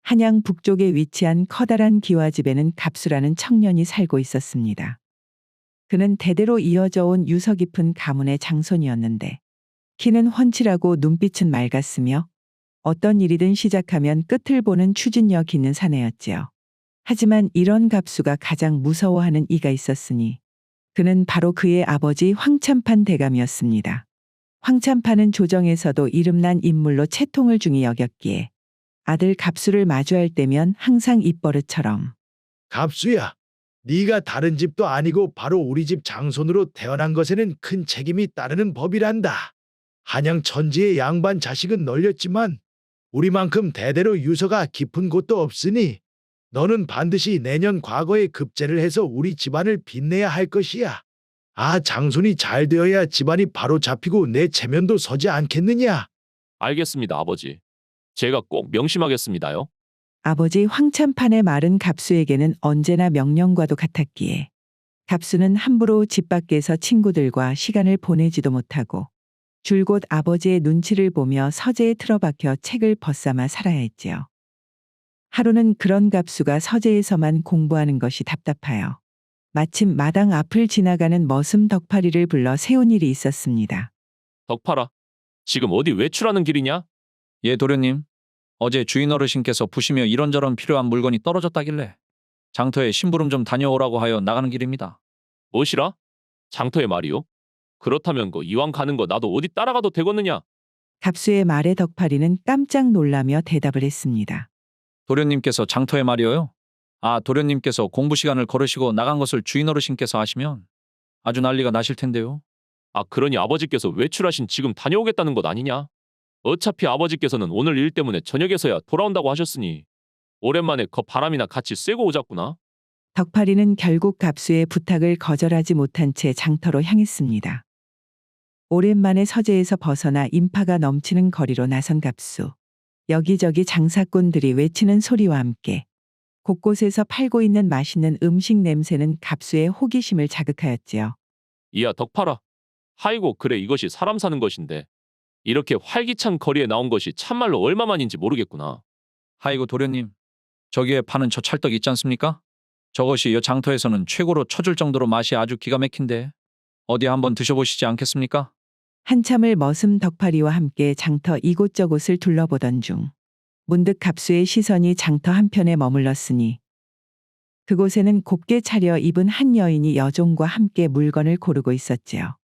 한양 북쪽에 위치한 커다란 기와집에는 갑수라는 청년이 살고 있었습니다. 그는 대대로 이어져 온 유서 깊은 가문의 장손이었는데 키는 훤칠하고 눈빛은 맑았으며 어떤 일이든 시작하면 끝을 보는 추진력 있는 사내였지요. 하지만 이런 갑수가 가장 무서워하는 이가 있었으니 그는 바로 그의 아버지 황참판 대감이었습니다. 황참판은 조정에서도 이름난 인물로 채통을 중히 여겼기에 아들 갑수를 마주할 때면 항상 입버릇처럼 갑수야, 네가 다른 집도 아니고 바로 우리 집 장손으로 태어난 것에는 큰 책임이 따르는 법이란다. 한양 천지의 양반 자식은 널렸지만 우리만큼 대대로 유서가 깊은 곳도 없으니 너는 반드시 내년 과거에 급제를 해서 우리 집안을 빛내야 할 것이야. 아, 장손이 잘 되어야 집안이 바로 잡히고 내 체면도 서지 않겠느냐? 알겠습니다, 아버지. 제가 꼭 명심하겠습니다요. 아버지 황참판의 말은 갑수에게는 언제나 명령과도 같았기에 갑수는 함부로 집 밖에서 친구들과 시간을 보내지도 못하고 줄곧 아버지의 눈치를 보며 서재에 틀어박혀 책을 벗삼아 살아야 했지요. 하루는 그런 갑수가 서재에서만 공부하는 것이 답답하여 마침 마당 앞을 지나가는 머슴 덕파리를 불러 세운 일이 있었습니다. 덕파라, 지금 어디 외출하는 길이냐? 예, 도련님. 어제 주인 어르신께서 부시며 이런저런 필요한 물건이 떨어졌다길래 장터에 심부름 좀 다녀오라고 하여 나가는 길입니다. 무엇이라? 장터의 말이요? 그렇다면 이왕 가는 거 나도 어디 따라가도 되겠느냐? 갑수의 말에 덕파리는 깜짝 놀라며 대답을 했습니다. 도련님께서 장터에 말이어요? 아, 도련님께서 공부 시간을 거르시고 나간 것을 주인 어르신께서 아시면 아주 난리가 나실 텐데요. 아, 그러니 아버지께서 외출하신 지금 다녀오겠다는 것 아니냐? 어차피 아버지께서는 오늘 일 때문에 저녁에서야 돌아온다고 하셨으니 오랜만에 바람이나 같이 쐬고 오자꾸나. 덕파리는 결국 갑수의 부탁을 거절하지 못한 채 장터로 향했습니다. 오랜만에 서재에서 벗어나 인파가 넘치는 거리로 나선 갑수. 여기저기 장사꾼들이 외치는 소리와 함께 곳곳에서 팔고 있는 맛있는 음식 냄새는 갑수의 호기심을 자극하였지요. 이야, 덕파라. 하이고, 그래, 이것이 사람 사는 것인데 이렇게 활기찬 거리에 나온 것이 참말로 얼마만인지 모르겠구나. 하이고 도련님, 저기에 파는 저 찰떡 있지 않습니까? 저것이 여 장터에서는 최고로 쳐줄 정도로 맛이 아주 기가 막힌데 어디 한번 드셔보시지 않겠습니까? 한참을 머슴 덕파리와 함께 장터 이곳저곳을 둘러보던 중 문득 갑수의 시선이 장터 한편에 머물렀으니 그곳에는 곱게 차려 입은 한 여인이 여종과 함께 물건을 고르고 있었지요.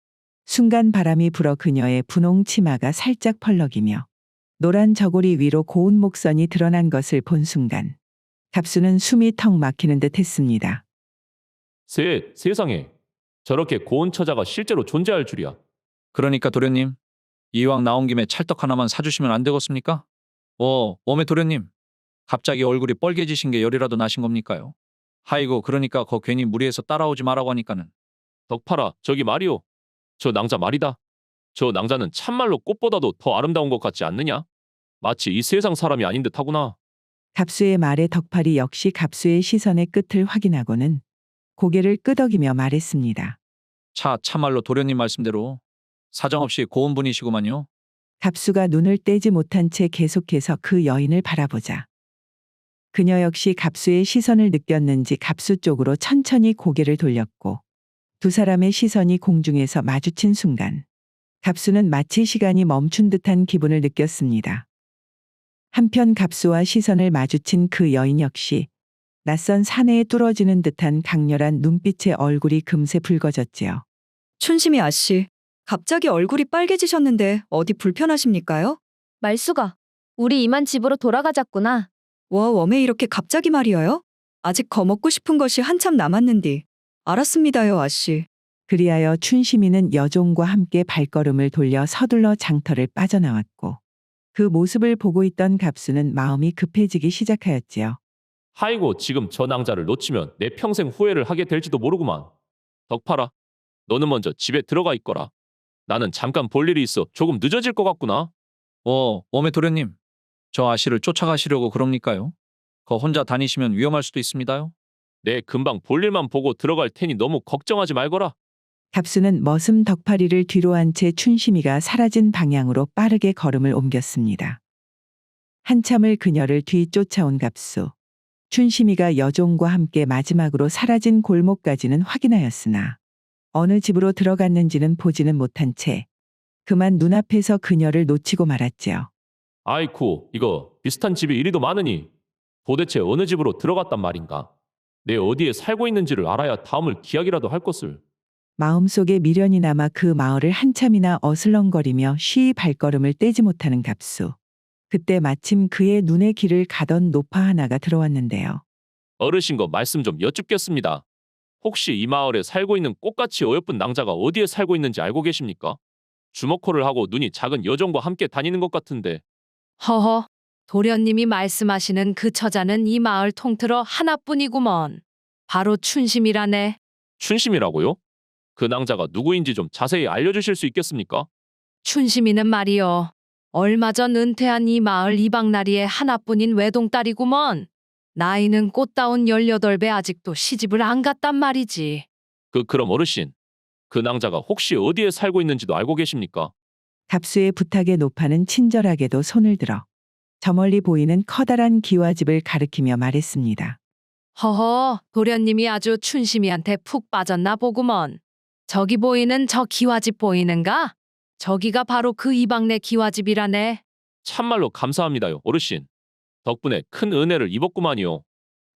순간 바람이 불어 그녀의 분홍 치마가 살짝 펄럭이며 노란 저고리 위로 고운 목선이 드러난 것을 본 순간 갑수는 숨이 턱 막히는 듯 했습니다. 세상에, 저렇게 고운 처자가 실제로 존재할 줄이야. 그러니까 도련님, 이왕 나온 김에 찰떡 하나만 사주시면 안 되겠습니까? 어메 도련님, 갑자기 얼굴이 뻘개지신 게 열이라도 나신 겁니까요? 하이고, 그러니까 괜히 무리해서 따라오지 말라고 하니까는. 덕파라, 저기 말이오. 저 낭자 말이다. 저 낭자는 참말로 꽃보다도 더 아름다운 것 같지 않느냐? 마치 이 세상 사람이 아닌 듯 하구나. 갑수의 말에 덕팔이 역시 갑수의 시선의 끝을 확인하고는 고개를 끄덕이며 말했습니다. 참말로 도련님 말씀대로 사정없이 고운 분이시구만요. 갑수가 눈을 떼지 못한 채 계속해서 그 여인을 바라보자 그녀 역시 갑수의 시선을 느꼈는지 갑수 쪽으로 천천히 고개를 돌렸고 두 사람의 시선이 공중에서 마주친 순간 갑수는 마치 시간이 멈춘 듯한 기분을 느꼈습니다. 한편 갑수와 시선을 마주친 그 여인 역시 낯선 사내에 뚫어지는 듯한 강렬한 눈빛의 얼굴이 금세 붉어졌지요. 춘심이 아씨, 갑자기 얼굴이 빨개지셨는데 어디 불편하십니까요? 말수가, 우리 이만 집으로 돌아가자꾸나. 웜에 이렇게 갑자기 말이어요? 아직 거먹고 싶은 것이 한참 남았는디. 알았습니다요, 아씨. 그리하여 춘심이는 여종과 함께 발걸음을 돌려 서둘러 장터를 빠져나왔고 그 모습을 보고 있던 갑수는 마음이 급해지기 시작하였지요. 하이고, 지금 저 낭자를 놓치면 내 평생 후회를 하게 될지도 모르구만. 덕파라, 너는 먼저 집에 들어가 있거라. 나는 잠깐 볼 일이 있어 조금 늦어질 것 같구나. 어메 도련님, 저 아씨를 쫓아가시려고 그럽니까요? 혼자 다니시면 위험할 수도 있습니다요. 내 금방 볼 일만 보고 들어갈 테니 너무 걱정하지 말거라. 갑수는 머슴 덕파리를 뒤로 한 채 춘심이가 사라진 방향으로 빠르게 걸음을 옮겼습니다. 한참을 그녀를 뒤쫓아온 갑수. 춘심이가 여종과 함께 마지막으로 사라진 골목까지는 확인하였으나 어느 집으로 들어갔는지는 보지는 못한 채 그만 눈앞에서 그녀를 놓치고 말았지요. 아이쿠, 이거 비슷한 집이 이리도 많으니 도대체 어느 집으로 들어갔단 말인가? 내 어디에 살고 있는지를 알아야 다음을 기약이라도 할 것을. 마음속에 미련이 남아 그 마을을 한참이나 어슬렁거리며 쉬이 발걸음을 떼지 못하는 갑수. 그때 마침 그의 눈에 길을 가던 노파 하나가 들어왔는데요. 어르신거 말씀 좀 여쭙겠습니다. 혹시 이 마을에 살고 있는 꽃같이 어여쁜 낭자가 어디에 살고 있는지 알고 계십니까? 주먹코를 하고 눈이 작은 여종과 함께 다니는 것 같은데. 허허, 도련님이 말씀하시는 그 처자는 이 마을 통틀어 하나뿐이구먼. 바로 춘심이라네. 춘심이라고요? 그 낭자가 누구인지 좀 자세히 알려주실 수 있겠습니까? 춘심이는 말이요. 얼마 전 은퇴한 이 마을 이방나리의 하나뿐인 외동딸이구먼. 나이는 꽃다운 18배 아직도 시집을 안 갔단 말이지. 그럼 어르신, 그 낭자가 혹시 어디에 살고 있는지도 알고 계십니까? 갑수의 부탁에 노파는 친절하게도 손을 들어 저 멀리 보이는 커다란 기와집을 가리키며 말했습니다. 허허, 도련님이 아주 춘심이한테 푹 빠졌나 보구먼. 저기 보이는 저 기와집 보이는가? 저기가 바로 그 이방네 기와집이라네. 참말로 감사합니다요, 어르신. 덕분에 큰 은혜를 입었구만요.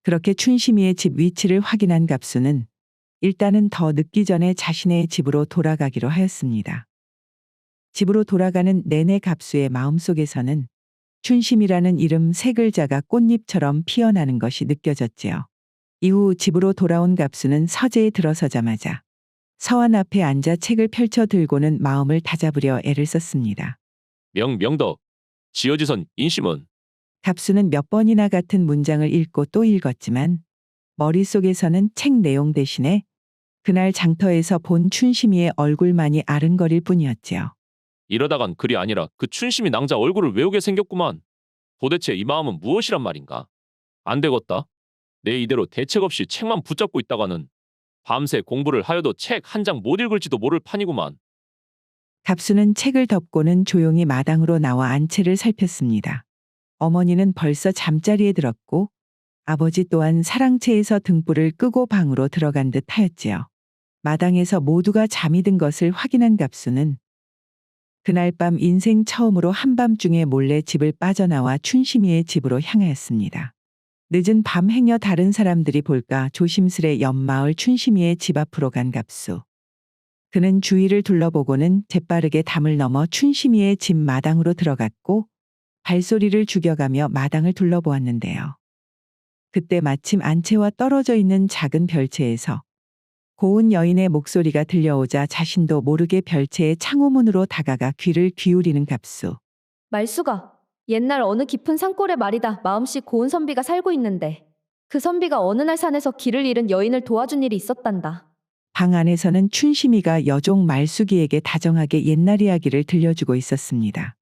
그렇게 춘심이의 집 위치를 확인한 갑수는 일단은 더 늦기 전에 자신의 집으로 돌아가기로 하였습니다. 집으로 돌아가는 내내 갑수의 마음속에서는 춘심이라는 이름 세 글자가 꽃잎처럼 피어나는 것이 느껴졌지요. 이후 집으로 돌아온 갑수는 서재에 들어서자마자 서원 앞에 앉아 책을 펼쳐 들고는 마음을 다잡으려 애를 썼습니다. 명덕, 지어지선 인심은. 갑수는 몇 번이나 같은 문장을 읽고 또 읽었지만 머릿속에서는 책 내용 대신에 그날 장터에서 본 춘심이의 얼굴만이 아른거릴 뿐이었지요. 이러다간 글이 아니라 그 춘심이 낭자 얼굴을 외우게 생겼구만. 도대체 이 마음은 무엇이란 말인가? 안 되겠다. 내 이대로 대책 없이 책만 붙잡고 있다가는 밤새 공부를 하여도 책 한 장 못 읽을지도 모를 판이구만. 갑수는 책을 덮고는 조용히 마당으로 나와 안채를 살폈습니다. 어머니는 벌써 잠자리에 들었고 아버지 또한 사랑채에서 등불을 끄고 방으로 들어간 듯 하였지요. 마당에서 모두가 잠이 든 것을 확인한 갑수는 그날 밤 인생 처음으로 한밤중에 몰래 집을 빠져나와 춘심이의 집으로 향하였습니다. 늦은 밤 행여 다른 사람들이 볼까 조심스레 옆마을 춘심이의 집 앞으로 간 갑수. 그는 주위를 둘러보고는 재빠르게 담을 넘어 춘심이의 집 마당으로 들어갔고 발소리를 죽여가며 마당을 둘러보았는데요. 그때 마침 안채와 떨어져 있는 작은 별채에서 고운 여인의 목소리가 들려오자 자신도 모르게 별채의 창호문으로 다가가 귀를 기울이는 갑수. 말수가 옛날 어느 깊은 산골에 말이다 마음씨 고운 선비가 살고 있는데 그 선비가 어느 날 산에서 길을 잃은 여인을 도와준 일이 있었단다. 방 안에서는 춘심이가 여종 말숙이에게 다정하게 옛날 이야기를 들려주고 있었습니다.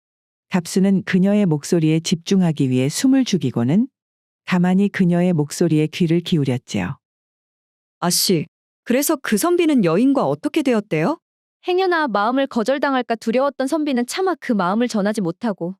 갑수는 그녀의 목소리에 집중하기 위해 숨을 죽이고는 가만히 그녀의 목소리에 귀를 기울였지요. 아씨, 그래서 그 선비는 여인과 어떻게 되었대요? 행여나 마음을 거절당할까 두려웠던 선비는 차마 그 마음을 전하지 못하고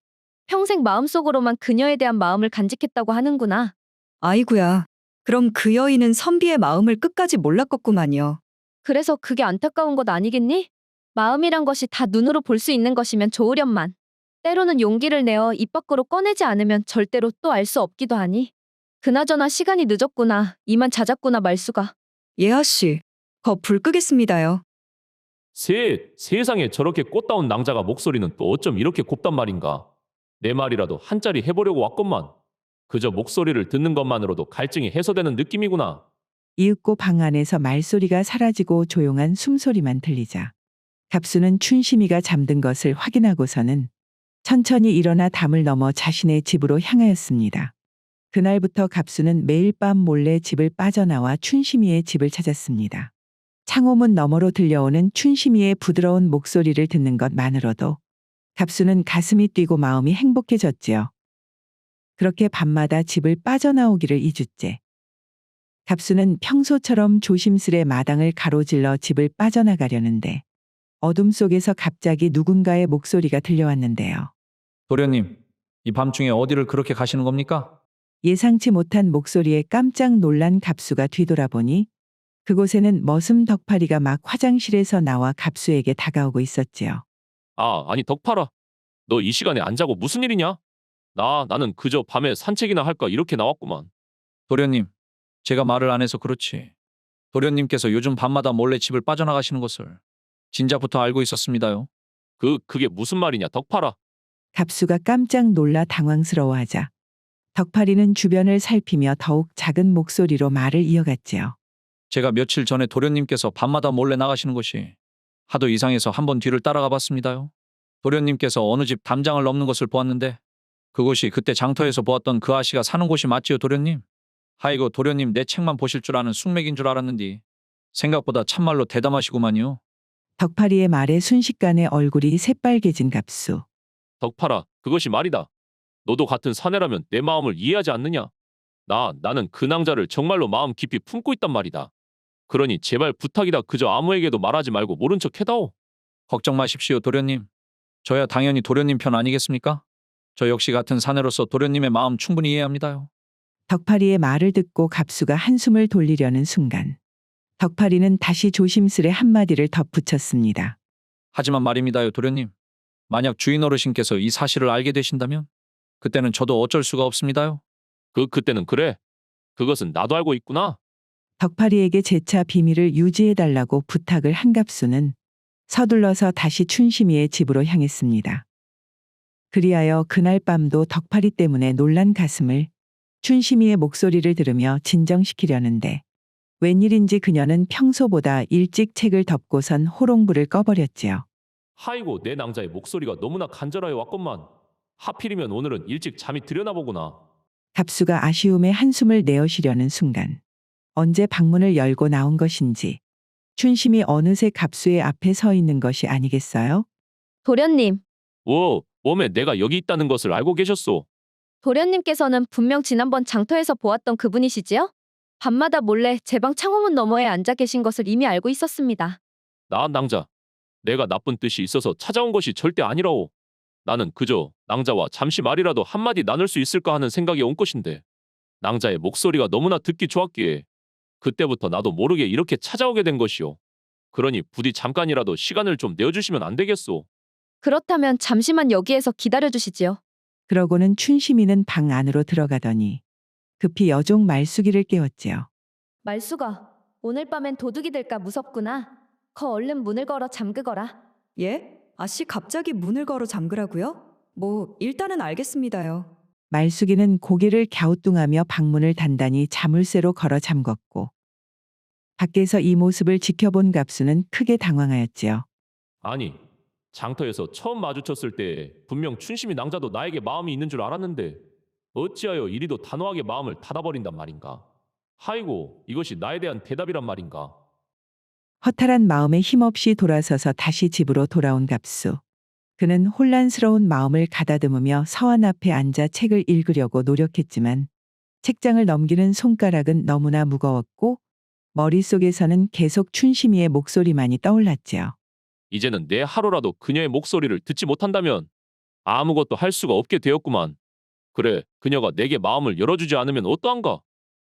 평생 마음속으로만 그녀에 대한 마음을 간직했다고 하는구나. 아이구야. 그럼 그 여인은 선비의 마음을 끝까지 몰랐겠구만요. 그래서 그게 안타까운 것 아니겠니? 마음이란 것이 다 눈으로 볼 수 있는 것이면 좋으련만 때로는 용기를 내어 입 밖으로 꺼내지 않으면 절대로 또 알 수 없기도 하니. 그나저나 시간이 늦었구나. 이만 자자꾸나 말수가. 예 아씨, 거 불 끄겠습니다요. 세상에 저렇게 꽃다운 낭자가 목소리는 또 어쩜 이렇게 곱단 말인가? 내 말이라도 한자리 해보려고 왔건만. 그저 목소리를 듣는 것만으로도 갈증이 해소되는 느낌이구나. 이윽고 방 안에서 말소리가 사라지고 조용한 숨소리만 들리자 갑수는 춘심이가 잠든 것을 확인하고서는 천천히 일어나 담을 넘어 자신의 집으로 향하였습니다. 그날부터 갑수는 매일 밤 몰래 집을 빠져나와 춘심이의 집을 찾았습니다. 창호문 너머로 들려오는 춘심이의 부드러운 목소리를 듣는 것만으로도 갑수는 가슴이 뛰고 마음이 행복해졌지요. 그렇게 밤마다 집을 빠져나오기를 2주째. 갑수는 평소처럼 조심스레 마당을 가로질러 집을 빠져나가려는데 어둠 속에서 갑자기 누군가의 목소리가 들려왔는데요. 도련님, 이 밤중에 어디를 그렇게 가시는 겁니까? 예상치 못한 목소리에 깜짝 놀란 갑수가 뒤돌아보니 그곳에는 머슴 덕파리가 막 화장실에서 나와 갑수에게 다가오고 있었지요. 아니 덕팔아. 너 이 시간에 안 자고 무슨 일이냐? 나는 그저 밤에 산책이나 할까 이렇게 나왔구만. 도련님, 제가 말을 안 해서 그렇지. 도련님께서 요즘 밤마다 몰래 집을 빠져나가시는 것을 진작부터 알고 있었습니다요. 그게 무슨 말이냐 덕팔아. 갑수가 깜짝 놀라 당황스러워하자 덕파리는 주변을 살피며 더욱 작은 목소리로 말을 이어갔지요. 제가 며칠 전에 도련님께서 밤마다 몰래 나가시는 것이 하도 이상해서 한번 뒤를 따라가 봤습니다요. 도련님께서 어느 집 담장을 넘는 것을 보았는데 그곳이 그때 장터에서 보았던 그 아씨가 사는 곳이 맞지요, 도련님? 하이고, 도련님 내 책만 보실 줄 아는 숙맥인 줄 알았는디 생각보다 참말로 대담하시구만요. 덕파리의 말에 순식간에 얼굴이 새빨개진 갑수. 덕팔아, 그것이 말이다. 너도 같은 사내라면 내 마음을 이해하지 않느냐? 나는 그 낭자를 정말로 마음 깊이 품고 있단 말이다. 그러니 제발 부탁이다. 그저 아무에게도 말하지 말고 모른 척 해다오. 걱정 마십시오, 도련님. 저야 당연히 도련님 편 아니겠습니까? 저 역시 같은 사내로서 도련님의 마음 충분히 이해합니다요. 덕파리의 말을 듣고 갑수가 한숨을 돌리려는 순간 덕파리는 다시 조심스레 한마디를 덧붙였습니다. 하지만 말입니다요, 도련님. 만약 주인 어르신께서 이 사실을 알게 되신다면 그때는 저도 어쩔 수가 없습니다요. 그때는 그래. 그것은 나도 알고 있구나. 덕파리에게 재차 비밀을 유지해달라고 부탁을 한 갑수는 서둘러서 다시 춘심이의 집으로 향했습니다. 그리하여 그날 밤도 덕파리 때문에 놀란 가슴을 춘심이의 목소리를 들으며 진정시키려는데 웬일인지 그녀는 평소보다 일찍 책을 덮고선 호롱불을 꺼버렸지요. 하이고 내 낭자의 목소리가 너무나 간절하여 왔건만. 하필이면 오늘은 일찍 잠이 들여나 보구나. 갑수가 아쉬움에 한숨을 내어쉬려는 순간 언제 방문을 열고 나온 것인지 춘심이 어느새 갑수의 앞에 서 있는 것이 아니겠어요? 도련님, 웜에 내가 여기 있다는 것을 알고 계셨소. 도련님께서는 분명 지난번 장터에서 보았던 그분이시지요? 밤마다 몰래 제 방 창호문 너머에 앉아 계신 것을 이미 알고 있었습니다. 나 낭자. 내가 나쁜 뜻이 있어서 찾아온 것이 절대 아니라오. 나는 그저 낭자와 잠시 말이라도 한마디 나눌 수 있을까 하는 생각이 온 것인데 낭자의 목소리가 너무나 듣기 좋았기에 그때부터 나도 모르게 이렇게 찾아오게 된 것이오. 그러니 부디 잠깐이라도 시간을 좀 내어주시면 안 되겠소. 그렇다면 잠시만 여기에서 기다려주시지요. 그러고는 춘심이는 방 안으로 들어가더니 급히 여종 말숙이를 깨웠지요. 말수가, 오늘 밤엔 도둑이 될까 무섭구나. 얼른 문을 걸어 잠그거라. 예? 아씨 갑자기 문을 걸어 잠그라고요? 뭐 일단은 알겠습니다요. 말숙이는 고개를 갸우뚱하며 방문을 단단히 자물쇠로 걸어 잠궜고 밖에서 이 모습을 지켜본 갑수는 크게 당황하였지요. 아니, 장터에서 처음 마주쳤을 때 분명 춘심이 낭자도 나에게 마음이 있는 줄 알았는데 어찌하여 이리도 단호하게 마음을 닫아버린단 말인가? 하이고, 이것이 나에 대한 대답이란 말인가? 허탈한 마음에 힘없이 돌아서서 다시 집으로 돌아온 갑수. 그는 혼란스러운 마음을 가다듬으며 서원 앞에 앉아 책을 읽으려고 노력했지만 책장을 넘기는 손가락은 너무나 무거웠고 머릿속에서는 계속 춘심이의 목소리만이 떠올랐지요. 이제는 내 하루라도 그녀의 목소리를 듣지 못한다면 아무것도 할 수가 없게 되었구만. 그래, 그녀가 내게 마음을 열어주지 않으면 어떠한가?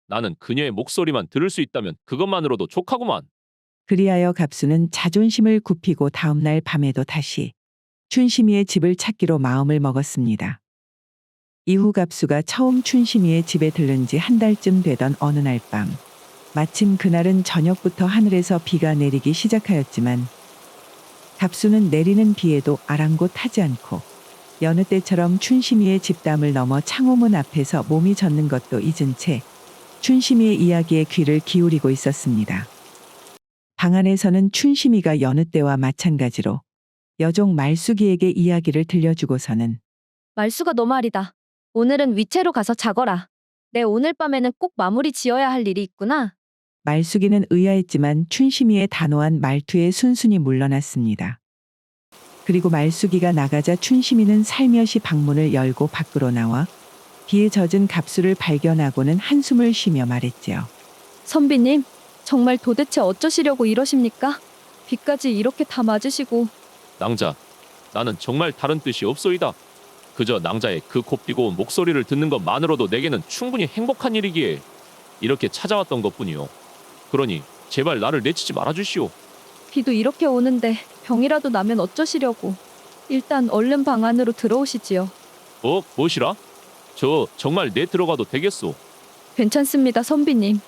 나는 그녀의 목소리만 들을 수 있다면 그것만으로도 족하구만. 그리하여 갑수는 자존심을 굽히고 다음날 밤에도 다시 춘심이의 집을 찾기로 마음을 먹었습니다. 이후 갑수가 처음 춘심이의 집에 들른 지 한 달쯤 되던 어느 날 밤, 마침 그날은 저녁부터 하늘에서 비가 내리기 시작하였지만 갑수는 내리는 비에도 아랑곳하지 않고 여느 때처럼 춘심이의 집담을 넘어 창호문 앞에서 몸이 젖는 것도 잊은 채 춘심이의 이야기에 귀를 기울이고 있었습니다. 방 안에서는 춘심이가 여느 때와 마찬가지로 여종 말숙이에게 이야기를 들려주고서는 말수가 너 말이다. 오늘은 위채로 가서 자거라. 내 오늘 밤에는 꼭 마무리 지어야 할 일이 있구나. 말숙이는 의아했지만 춘심이의 단호한 말투에 순순히 물러났습니다. 그리고 말숙이가 나가자 춘심이는 살며시 방문을 열고 밖으로 나와 비에 젖은 갑수를 발견하고는 한숨을 쉬며 말했지요. 선비님, 정말 도대체 어쩌시려고 이러십니까? 비까지 이렇게 다 맞으시고. 낭자, 나는 정말 다른 뜻이 없소이다. 그저 낭자의 그 곱디고 온 목소리를 듣는 것만으로도 내게는 충분히 행복한 일이기에 이렇게 찾아왔던 것뿐이요. 그러니 제발 나를 내치지 말아주시오. 비도 이렇게 오는데 병이라도 나면 어쩌시려고. 일단 얼른 방 안으로 들어오시지요. 무엇이라? 저 정말 내 들어가도 되겠소? 괜찮습니다, 선비님.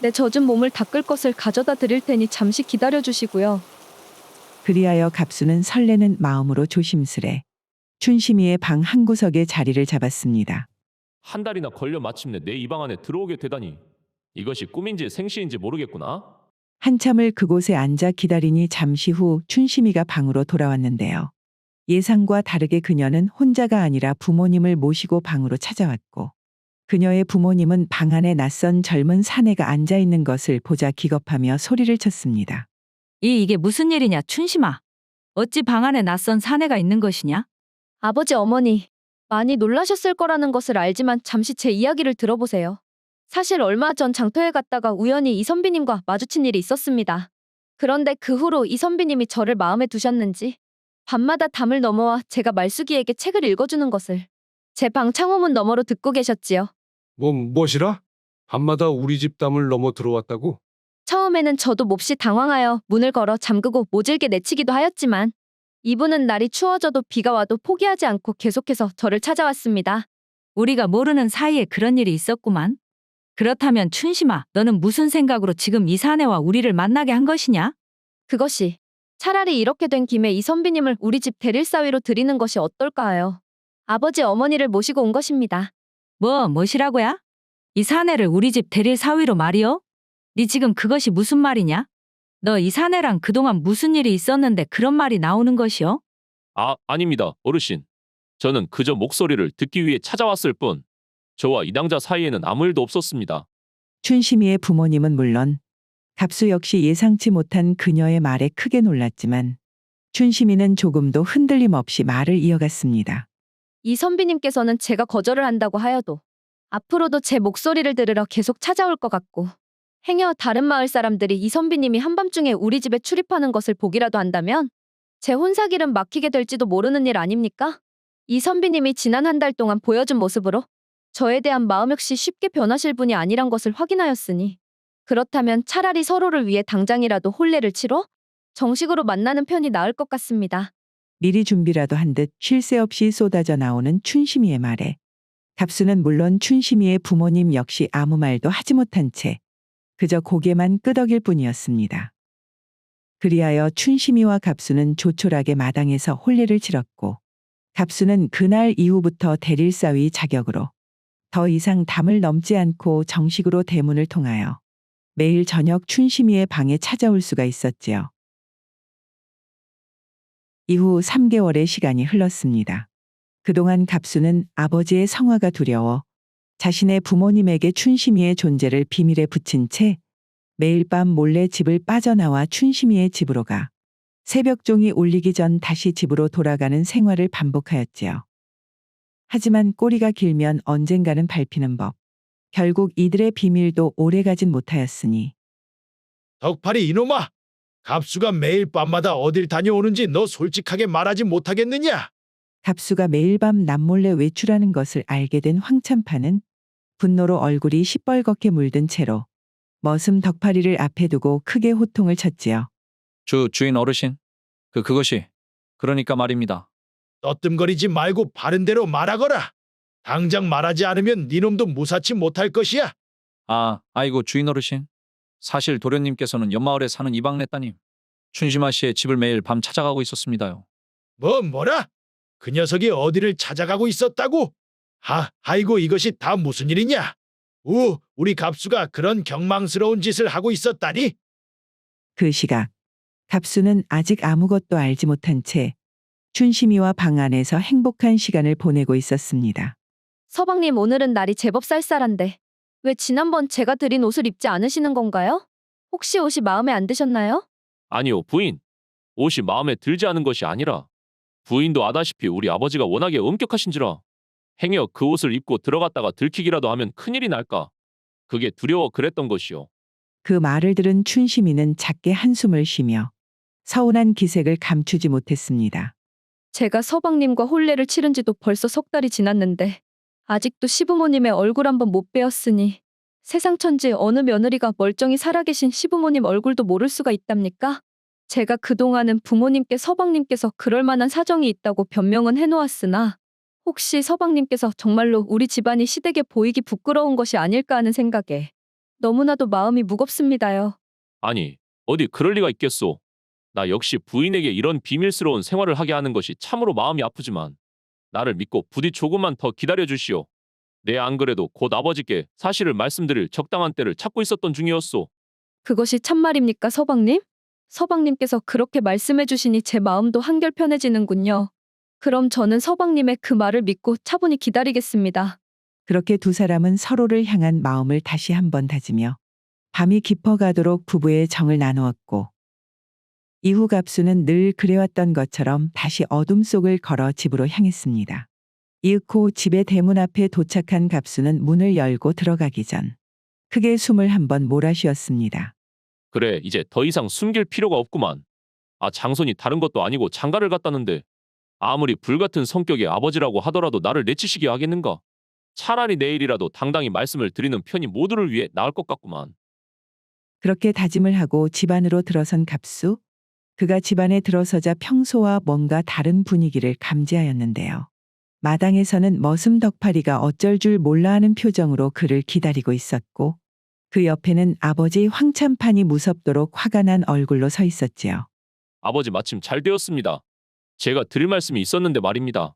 내 젖은 몸을 닦을 것을 가져다 드릴 테니 잠시 기다려 주시고요. 그리하여 갑수는 설레는 마음으로 조심스레 춘심이의 방 한구석에 자리를 잡았습니다. 한 달이나 걸려 마침내 내 이 방 안에 들어오게 되다니 이것이 꿈인지 생시인지 모르겠구나. 한참을 그곳에 앉아 기다리니 잠시 후 춘심이가 방으로 돌아왔는데요. 예상과 다르게 그녀는 혼자가 아니라 부모님을 모시고 방으로 찾아왔고 그녀의 부모님은 방 안에 낯선 젊은 사내가 앉아 있는 것을 보자 기겁하며 소리를 쳤습니다. 이게 무슨 일이냐, 춘심아. 어찌 방 안에 낯선 사내가 있는 것이냐? 아버지 어머니, 많이 놀라셨을 거라는 것을 알지만 잠시 제 이야기를 들어보세요. 사실 얼마 전 장터에 갔다가 우연히 이 선비님과 마주친 일이 있었습니다. 그런데 그 후로 이 선비님이 저를 마음에 두셨는지 밤마다 담을 넘어와 제가 말숙이에게 책을 읽어주는 것을 제 방 창호문 너머로 듣고 계셨지요. 무엇이라? 밤마다 우리 집 담을 넘어 들어왔다고? 처음에는 저도 몹시 당황하여 문을 걸어 잠그고 모질게 내치기도 하였지만 이분은 날이 추워져도 비가 와도 포기하지 않고 계속해서 저를 찾아왔습니다. 우리가 모르는 사이에 그런 일이 있었구만. 그렇다면 춘심아, 너는 무슨 생각으로 지금 이 사내와 우리를 만나게 한 것이냐? 그것이 차라리 이렇게 된 김에 이 선비님을 우리 집 대릴사위로 드리는 것이 어떨까 하여 아버지 어머니를 모시고 온 것입니다. 무엇이라고야? 이 사내를 우리 집 대릴 사위로 말이여? 네 지금 그것이 무슨 말이냐? 너 이 사내랑 그동안 무슨 일이 있었는데 그런 말이 나오는 것이여? 아닙니다, 어르신. 저는 그저 목소리를 듣기 위해 찾아왔을 뿐 저와 이 낭자 사이에는 아무 일도 없었습니다. 춘심이의 부모님은 물론 갑수 역시 예상치 못한 그녀의 말에 크게 놀랐지만 춘심이는 조금도 흔들림 없이 말을 이어갔습니다. 이 선비님께서는 제가 거절을 한다고 하여도 앞으로도 제 목소리를 들으러 계속 찾아올 것 같고 행여 다른 마을 사람들이 이 선비님이 한밤중에 우리 집에 출입하는 것을 보기라도 한다면 제 혼사길은 막히게 될지도 모르는 일 아닙니까? 이 선비님이 지난 한 달 동안 보여준 모습으로 저에 대한 마음 역시 쉽게 변하실 분이 아니란 것을 확인하였으니 그렇다면 차라리 서로를 위해 당장이라도 혼례를 치러 정식으로 만나는 편이 나을 것 같습니다. 미리 준비라도 한 듯 쉴 새 없이 쏟아져 나오는 춘심이의 말에 갑수는 물론 춘심이의 부모님 역시 아무 말도 하지 못한 채 그저 고개만 끄덕일 뿐이었습니다. 그리하여 춘심이와 갑수는 조촐하게 마당에서 혼례를 치렀고 갑수는 그날 이후부터 대릴사위 자격으로 더 이상 담을 넘지 않고 정식으로 대문을 통하여 매일 저녁 춘심이의 방에 찾아올 수가 있었지요. 이후 3개월의 시간이 흘렀습니다. 그동안 갑수는 아버지의 성화가 두려워 자신의 부모님에게 춘심이의 존재를 비밀에 붙인 채 매일 밤 몰래 집을 빠져나와 춘심이의 집으로 가 새벽종이 울리기 전 다시 집으로 돌아가는 생활을 반복하였지요. 하지만 꼬리가 길면 언젠가는 밟히는 법. 결국 이들의 비밀도 오래가진 못하였으니 덕팔이 이놈아! 갑수가 매일 밤마다 어딜 다녀오는지 너 솔직하게 말하지 못하겠느냐? 갑수가 매일 밤 남몰래 외출하는 것을 알게 된 황참파는 분노로 얼굴이 시뻘겋게 물든 채로 머슴 덕파리를 앞에 두고 크게 호통을 쳤지요. 주인 어르신. 그것이. 그러니까 말입니다. 떠뜸거리지 말고 바른 대로 말하거라. 당장 말하지 않으면 니놈도 무사치 못할 것이야. 아이고 주인 어르신. 사실 도련님께서는 옆마을에 사는 이방내 따님 춘심아 씨의 집을 매일 밤 찾아가고 있었습니다요. 뭐라? 그 녀석이 어디를 찾아가고 있었다고? 아이고 이것이 다 무슨 일이냐? 우리 갑수가 그런 경망스러운 짓을 하고 있었다니? 그 시각 갑수는 아직 아무것도 알지 못한 채 춘심이와 방 안에서 행복한 시간을 보내고 있었습니다. 서방님 오늘은 날이 제법 쌀쌀한데 왜 지난번 제가 드린 옷을 입지 않으시는 건가요? 혹시 옷이 마음에 안 드셨나요? 아니요, 부인. 옷이 마음에 들지 않은 것이 아니라 부인도 아다시피 우리 아버지가 워낙에 엄격하신지라 행여 그 옷을 입고 들어갔다가 들키기라도 하면 큰일이 날까. 그게 두려워 그랬던 것이요. 그 말을 들은 춘심이는 작게 한숨을 쉬며 서운한 기색을 감추지 못했습니다. 제가 서방님과 혼례를 치른 지도 벌써 석 달이 지났는데 아직도 시부모님의 얼굴 한번 못 뵈었으니 세상 천지 어느 며느리가 멀쩡히 살아계신 시부모님 얼굴도 모를 수가 있답니까? 제가 그동안은 부모님께 서방님께서 그럴 만한 사정이 있다고 변명은 해놓았으나 혹시 서방님께서 정말로 우리 집안이 시댁에 보이기 부끄러운 것이 아닐까 하는 생각에 너무나도 마음이 무겁습니다요. 아니, 어디 그럴 리가 있겠소. 나 역시 부인에게 이런 비밀스러운 생활을 하게 하는 것이 참으로 마음이 아프지만 나를 믿고 부디 조금만 더 기다려 주시오. 내 안 그래도 곧 아버지께 사실을 말씀드릴 적당한 때를 찾고 있었던 중이었소. 그것이 참말입니까, 서방님? 서방님께서 그렇게 말씀해 주시니 제 마음도 한결 편해지는군요. 그럼 저는 서방님의 그 말을 믿고 차분히 기다리겠습니다. 그렇게 두 사람은 서로를 향한 마음을 다시 한번 다지며 밤이 깊어가도록 부부의 정을 나누었고 이후 갑수는 늘 그래왔던 것처럼 다시 어둠 속을 걸어 집으로 향했습니다. 이윽고 집의 대문 앞에 도착한 갑수는 문을 열고 들어가기 전 크게 숨을 한번 몰아쉬었습니다. 그래, 이제 더 이상 숨길 필요가 없구만. 아, 장손이 다른 것도 아니고 장가를 갔다는데 아무리 불같은 성격의 아버지라고 하더라도 나를 내치시게 하겠는가? 차라리 내일이라도 당당히 말씀을 드리는 편이 모두를 위해 나을 것 같구만. 그렇게 다짐을 하고 집 안으로 들어선 갑수. 그가 집 안에 들어서자 평소와 뭔가 다른 분위기를 감지하였는데요. 마당에서는 머슴 덕파리가 어쩔 줄 몰라 하는 표정으로 그를 기다리고 있었고 그 옆에는 아버지 황참판이 무섭도록 화가 난 얼굴로 서 있었지요. 아버지 마침 잘 되었습니다. 제가 드릴 말씀이 있었는데 말입니다.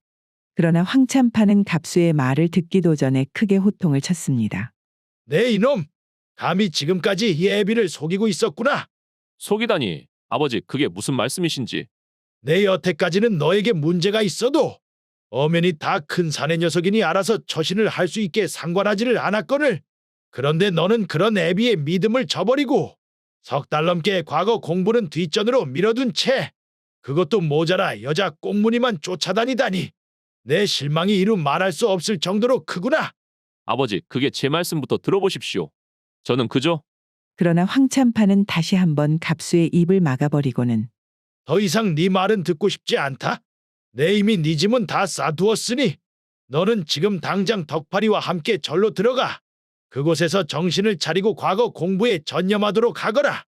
그러나 황참판은 갑수의 말을 듣기도 전에 크게 호통을 쳤습니다. 네 이놈! 감히 지금까지 이 애비를 속이고 있었구나. 속이다니, 아버지 그게 무슨 말씀이신지. 내 여태까지는 너에게 문제가 있어도 엄연히 다 큰 사내 녀석이니 알아서 처신을 할 수 있게 상관하지를 않았거늘. 그런데 너는 그런 애비의 믿음을 저버리고 석 달 넘게 과거 공부는 뒷전으로 밀어둔 채 그것도 모자라 여자 꽁무니만 쫓아다니다니. 내 실망이 이루 말할 수 없을 정도로 크구나. 아버지, 그게 제 말씀부터 들어보십시오. 저는 그저 그러나 황참판은 다시 한번 갑수의 입을 막아버리고는 더 이상 네 말은 듣고 싶지 않다. 내 이미 네 짐은 다 싸두었으니 너는 지금 당장 덕파리와 함께 절로 들어가. 그곳에서 정신을 차리고 과거 공부에 전념하도록 하거라.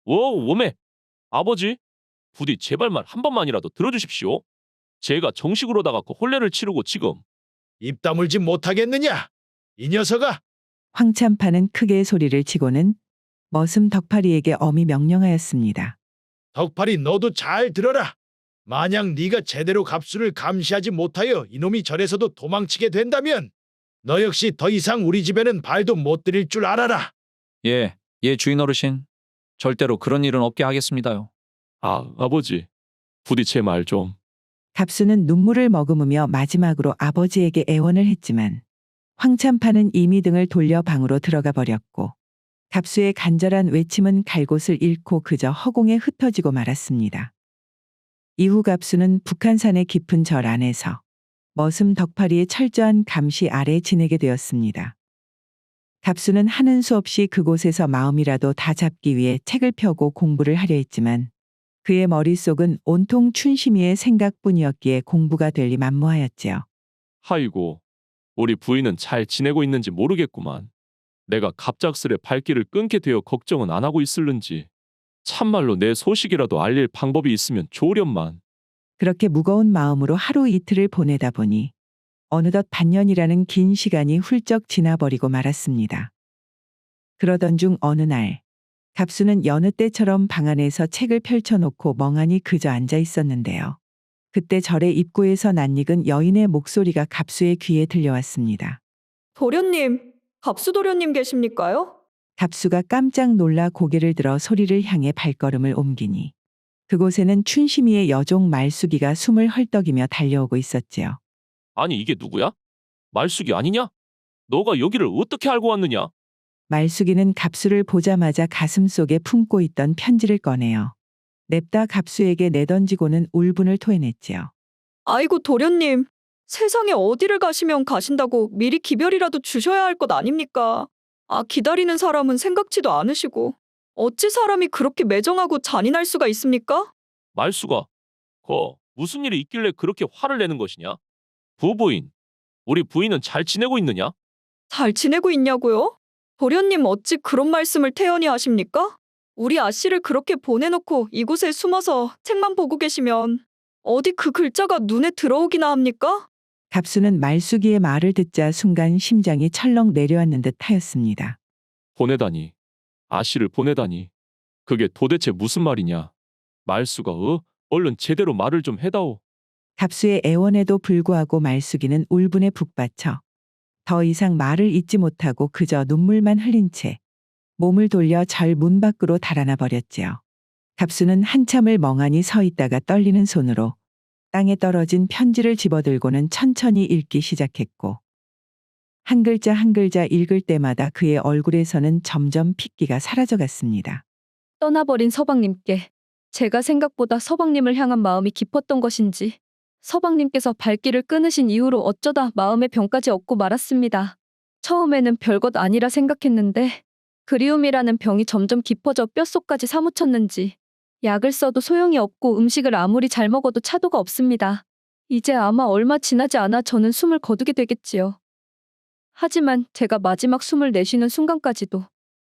오메! 아버지, 부디 제발 말 한 번만이라도 들어주십시오. 제가 정식으로다가 그 혼례를 치르고 지금 입 다물지 못하겠느냐? 이 녀석아! 황참판은 크게 소리를 치고는 머슴 덕파리에게 엄히 명령하였습니다. 덕파리 너도 잘 들어라. 만약 네가 제대로 갑수를 감시하지 못하여 이놈이 절에서도 도망치게 된다면 너 역시 더 이상 우리 집에는 발도 못 들일 줄 알아라. 예, 주인 어르신. 절대로 그런 일은 없게 하겠습니다요. 아, 아버지, 부디 제 말 좀. 갑수는 눈물을 머금으며 마지막으로 아버지에게 애원을 했지만 황참판은 이미 등을 돌려 방으로 들어가 버렸고 갑수의 간절한 외침은 갈 곳을 잃고 그저 허공에 흩어지고 말았습니다. 이후 갑수는 북한산의 깊은 절 안에서 머슴 덕파리의 철저한 감시 아래 지내게 되었습니다. 갑수는 하는 수 없이 그곳에서 마음이라도 다 잡기 위해 책을 펴고 공부를 하려 했지만 그의 머릿속은 온통 춘심이의 생각뿐이었기에 공부가 될 리 만무하였지요. 아이고, 우리 부인은 잘 지내고 있는지 모르겠구만. 내가 갑작스레 발길을 끊게 되어 걱정은 안 하고 있을는지. 참말로 내 소식이라도 알릴 방법이 있으면 좋으련만. 그렇게 무거운 마음으로 하루 이틀을 보내다 보니 어느덧 반년이라는 긴 시간이 훌쩍 지나버리고 말았습니다. 그러던 중 어느 날 갑수는 여느 때처럼 방 안에서 책을 펼쳐놓고 멍하니 그저 앉아 있었는데요. 그때 절의 입구에서 낯익은 여인의 목소리가 갑수의 귀에 들려왔습니다. 도련님, 갑수 도련님 계십니까요? 갑수가 깜짝 놀라 고개를 들어 소리를 향해 발걸음을 옮기니 그곳에는 춘심이의 여종 말숙이가 숨을 헐떡이며 달려오고 있었지요. 아니, 이게 누구야? 말숙이 아니냐? 너가 여기를 어떻게 알고 왔느냐? 말숙이는 갑수를 보자마자 가슴속에 품고 있던 편지를 꺼내어 냅다 갑수에게 내던지고는 울분을 토해냈지요. 아이고 도련님, 세상에 어디를 가시면 가신다고 미리 기별이라도 주셔야 할 것 아닙니까? 아, 기다리는 사람은 생각지도 않으시고 어찌 사람이 그렇게 매정하고 잔인할 수가 있습니까? 말수가, 무슨 일이 있길래 그렇게 화를 내는 것이냐? 부부인, 우리 부인은 잘 지내고 있느냐? 잘 지내고 있냐고요? 도련님 어찌 그런 말씀을 태연히 하십니까? 우리 아씨를 그렇게 보내놓고 이곳에 숨어서 책만 보고 계시면 어디 그 글자가 눈에 들어오기나 합니까? 갑수는 말숙이의 말을 듣자 순간 심장이 철렁 내려앉는 듯 하였습니다. 보내다니. 아씨를 보내다니. 그게 도대체 무슨 말이냐? 말수가 얼른 제대로 말을 좀 해다오. 갑수의 애원에도 불구하고 말숙이는 울분에 북받쳐 더 이상 말을 잇지 못하고 그저 눈물만 흘린 채 몸을 돌려 절 문 밖으로 달아나 버렸지요. 갑수는 한참을 멍하니 서 있다가 떨리는 손으로 땅에 떨어진 편지를 집어들고는 천천히 읽기 시작했고 한 글자 한 글자 읽을 때마다 그의 얼굴에서는 점점 핏기가 사라져갔습니다. 떠나버린 서방님께 제가 생각보다 서방님을 향한 마음이 깊었던 것인지 서방님께서 발길을 끊으신 이후로 어쩌다 마음의 병까지 얻고 말았습니다. 처음에는 별것 아니라 생각했는데 그리움이라는 병이 점점 깊어져 뼛속까지 사무쳤는지 약을 써도 소용이 없고 음식을 아무리 잘 먹어도 차도가 없습니다. 이제 아마 얼마 지나지 않아 저는 숨을 거두게 되겠지요. 하지만 제가 마지막 숨을 내쉬는 순간까지도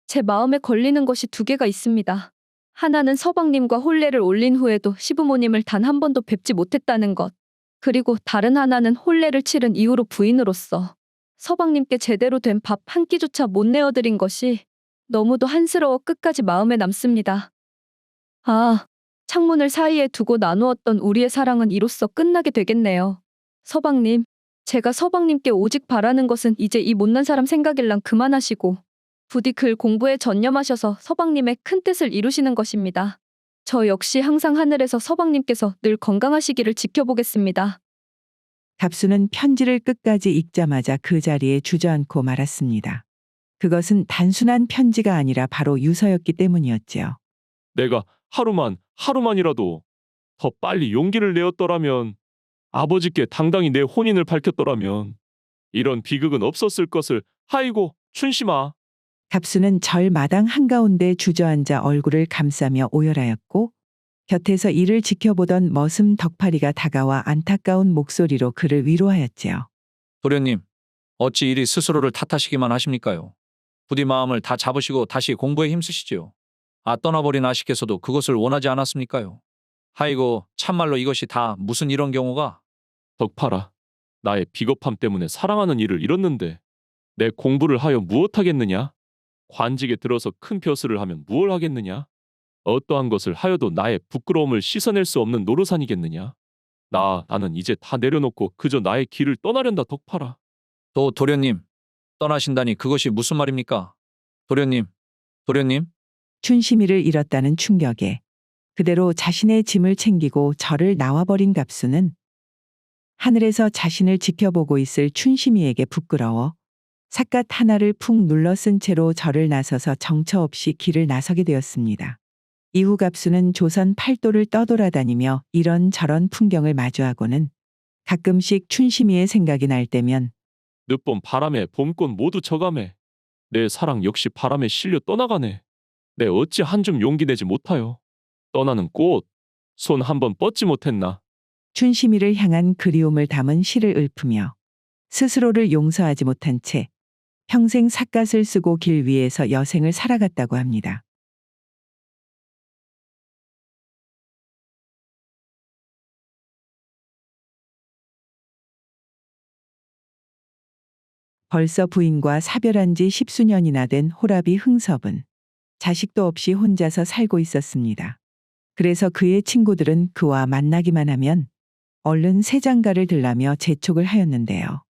제 마음에 걸리는 것이 두 개가 있습니다. 하나는 서방님과 혼례를 올린 후에도 시부모님을 단 한 번도 뵙지 못했다는 것. 그리고 다른 하나는 혼례를 치른 이후로 부인으로서 서방님께 제대로 된 밥 한 끼조차 못 내어드린 것이 너무도 한스러워 끝까지 마음에 남습니다. 아, 창문을 사이에 두고 나누었던 우리의 사랑은 이로써 끝나게 되겠네요. 서방님, 제가 서방님께 오직 바라는 것은 이제 이 못난 사람 생각일랑 그만하시고 부디 글 공부에 전념하셔서 서방님의 큰 뜻을 이루시는 것입니다. 저 역시 항상 하늘에서 서방님께서 늘 건강하시기를 지켜보겠습니다. 갑수는 편지를 끝까지 읽자마자 그 자리에 주저앉고 말았습니다. 그것은 단순한 편지가 아니라 바로 유서였기 때문이었지요. 내가 하루만이라도 더 빨리 용기를 내었더라면, 아버지께 당당히 내 혼인을 밝혔더라면 이런 비극은 없었을 것을. 아이고, 춘심아. 갑수는 절 마당 한가운데 주저앉아 얼굴을 감싸며 오열하였고 곁에서 이를 지켜보던 머슴 덕파리가 다가와 안타까운 목소리로 그를 위로하였지요. 도련님, 어찌 이리 스스로를 탓하시기만 하십니까요? 부디 마음을 다 잡으시고 다시 공부에 힘쓰시지요. 떠나버린 아씨께서도 그것을 원하지 않았습니까요? 아이고, 참말로 이것이 다 무슨 이런 경우가. 덕파라, 나의 비겁함 때문에 사랑하는 이를 잃었는데 내 공부를 하여 무엇하겠느냐? 관직에 들어서 큰 벼슬을 하면 무얼 하겠느냐? 어떠한 것을 하여도 나의 부끄러움을 씻어낼 수 없는 노릇아니겠느냐? 나는 이제 다 내려놓고 그저 나의 길을 떠나련다. 덕파라. 도련님, 떠나신다니 그것이 무슨 말입니까? 도련님. 춘심이를 잃었다는 충격에 그대로 자신의 짐을 챙기고 절을 나와버린 갑수는 하늘에서 자신을 지켜보고 있을 춘심이에게 부끄러워 삿갓 하나를 푹 눌러 쓴 채로 절을 나서서 정처 없이 길을 나서게 되었습니다. 이후 갑수는 조선 팔도를 떠돌아다니며 이런저런 풍경을 마주하고는 가끔씩 춘심이의 생각이 날 때면 늦봄 바람에 봄꽃 모두 저감해. 내 사랑 역시 바람에 실려 떠나가네. 내 어찌 한 줌 용기 내지 못하여 떠나는 꽃 손 한 번 뻗지 못했나. 춘심이를 향한 그리움을 담은 시를 읊으며 스스로를 용서하지 못한 채 평생 삿갓을 쓰고 길 위에서 여생을 살아갔다고 합니다. 벌써 부인과 사별한 지 10수년이나 된 호랍이 흥섭은 자식도 없이 혼자서 살고 있었습니다. 그래서 그의 친구들은 그와 만나기만 하면 얼른 새 장가를 들라며 재촉을 하였는데요.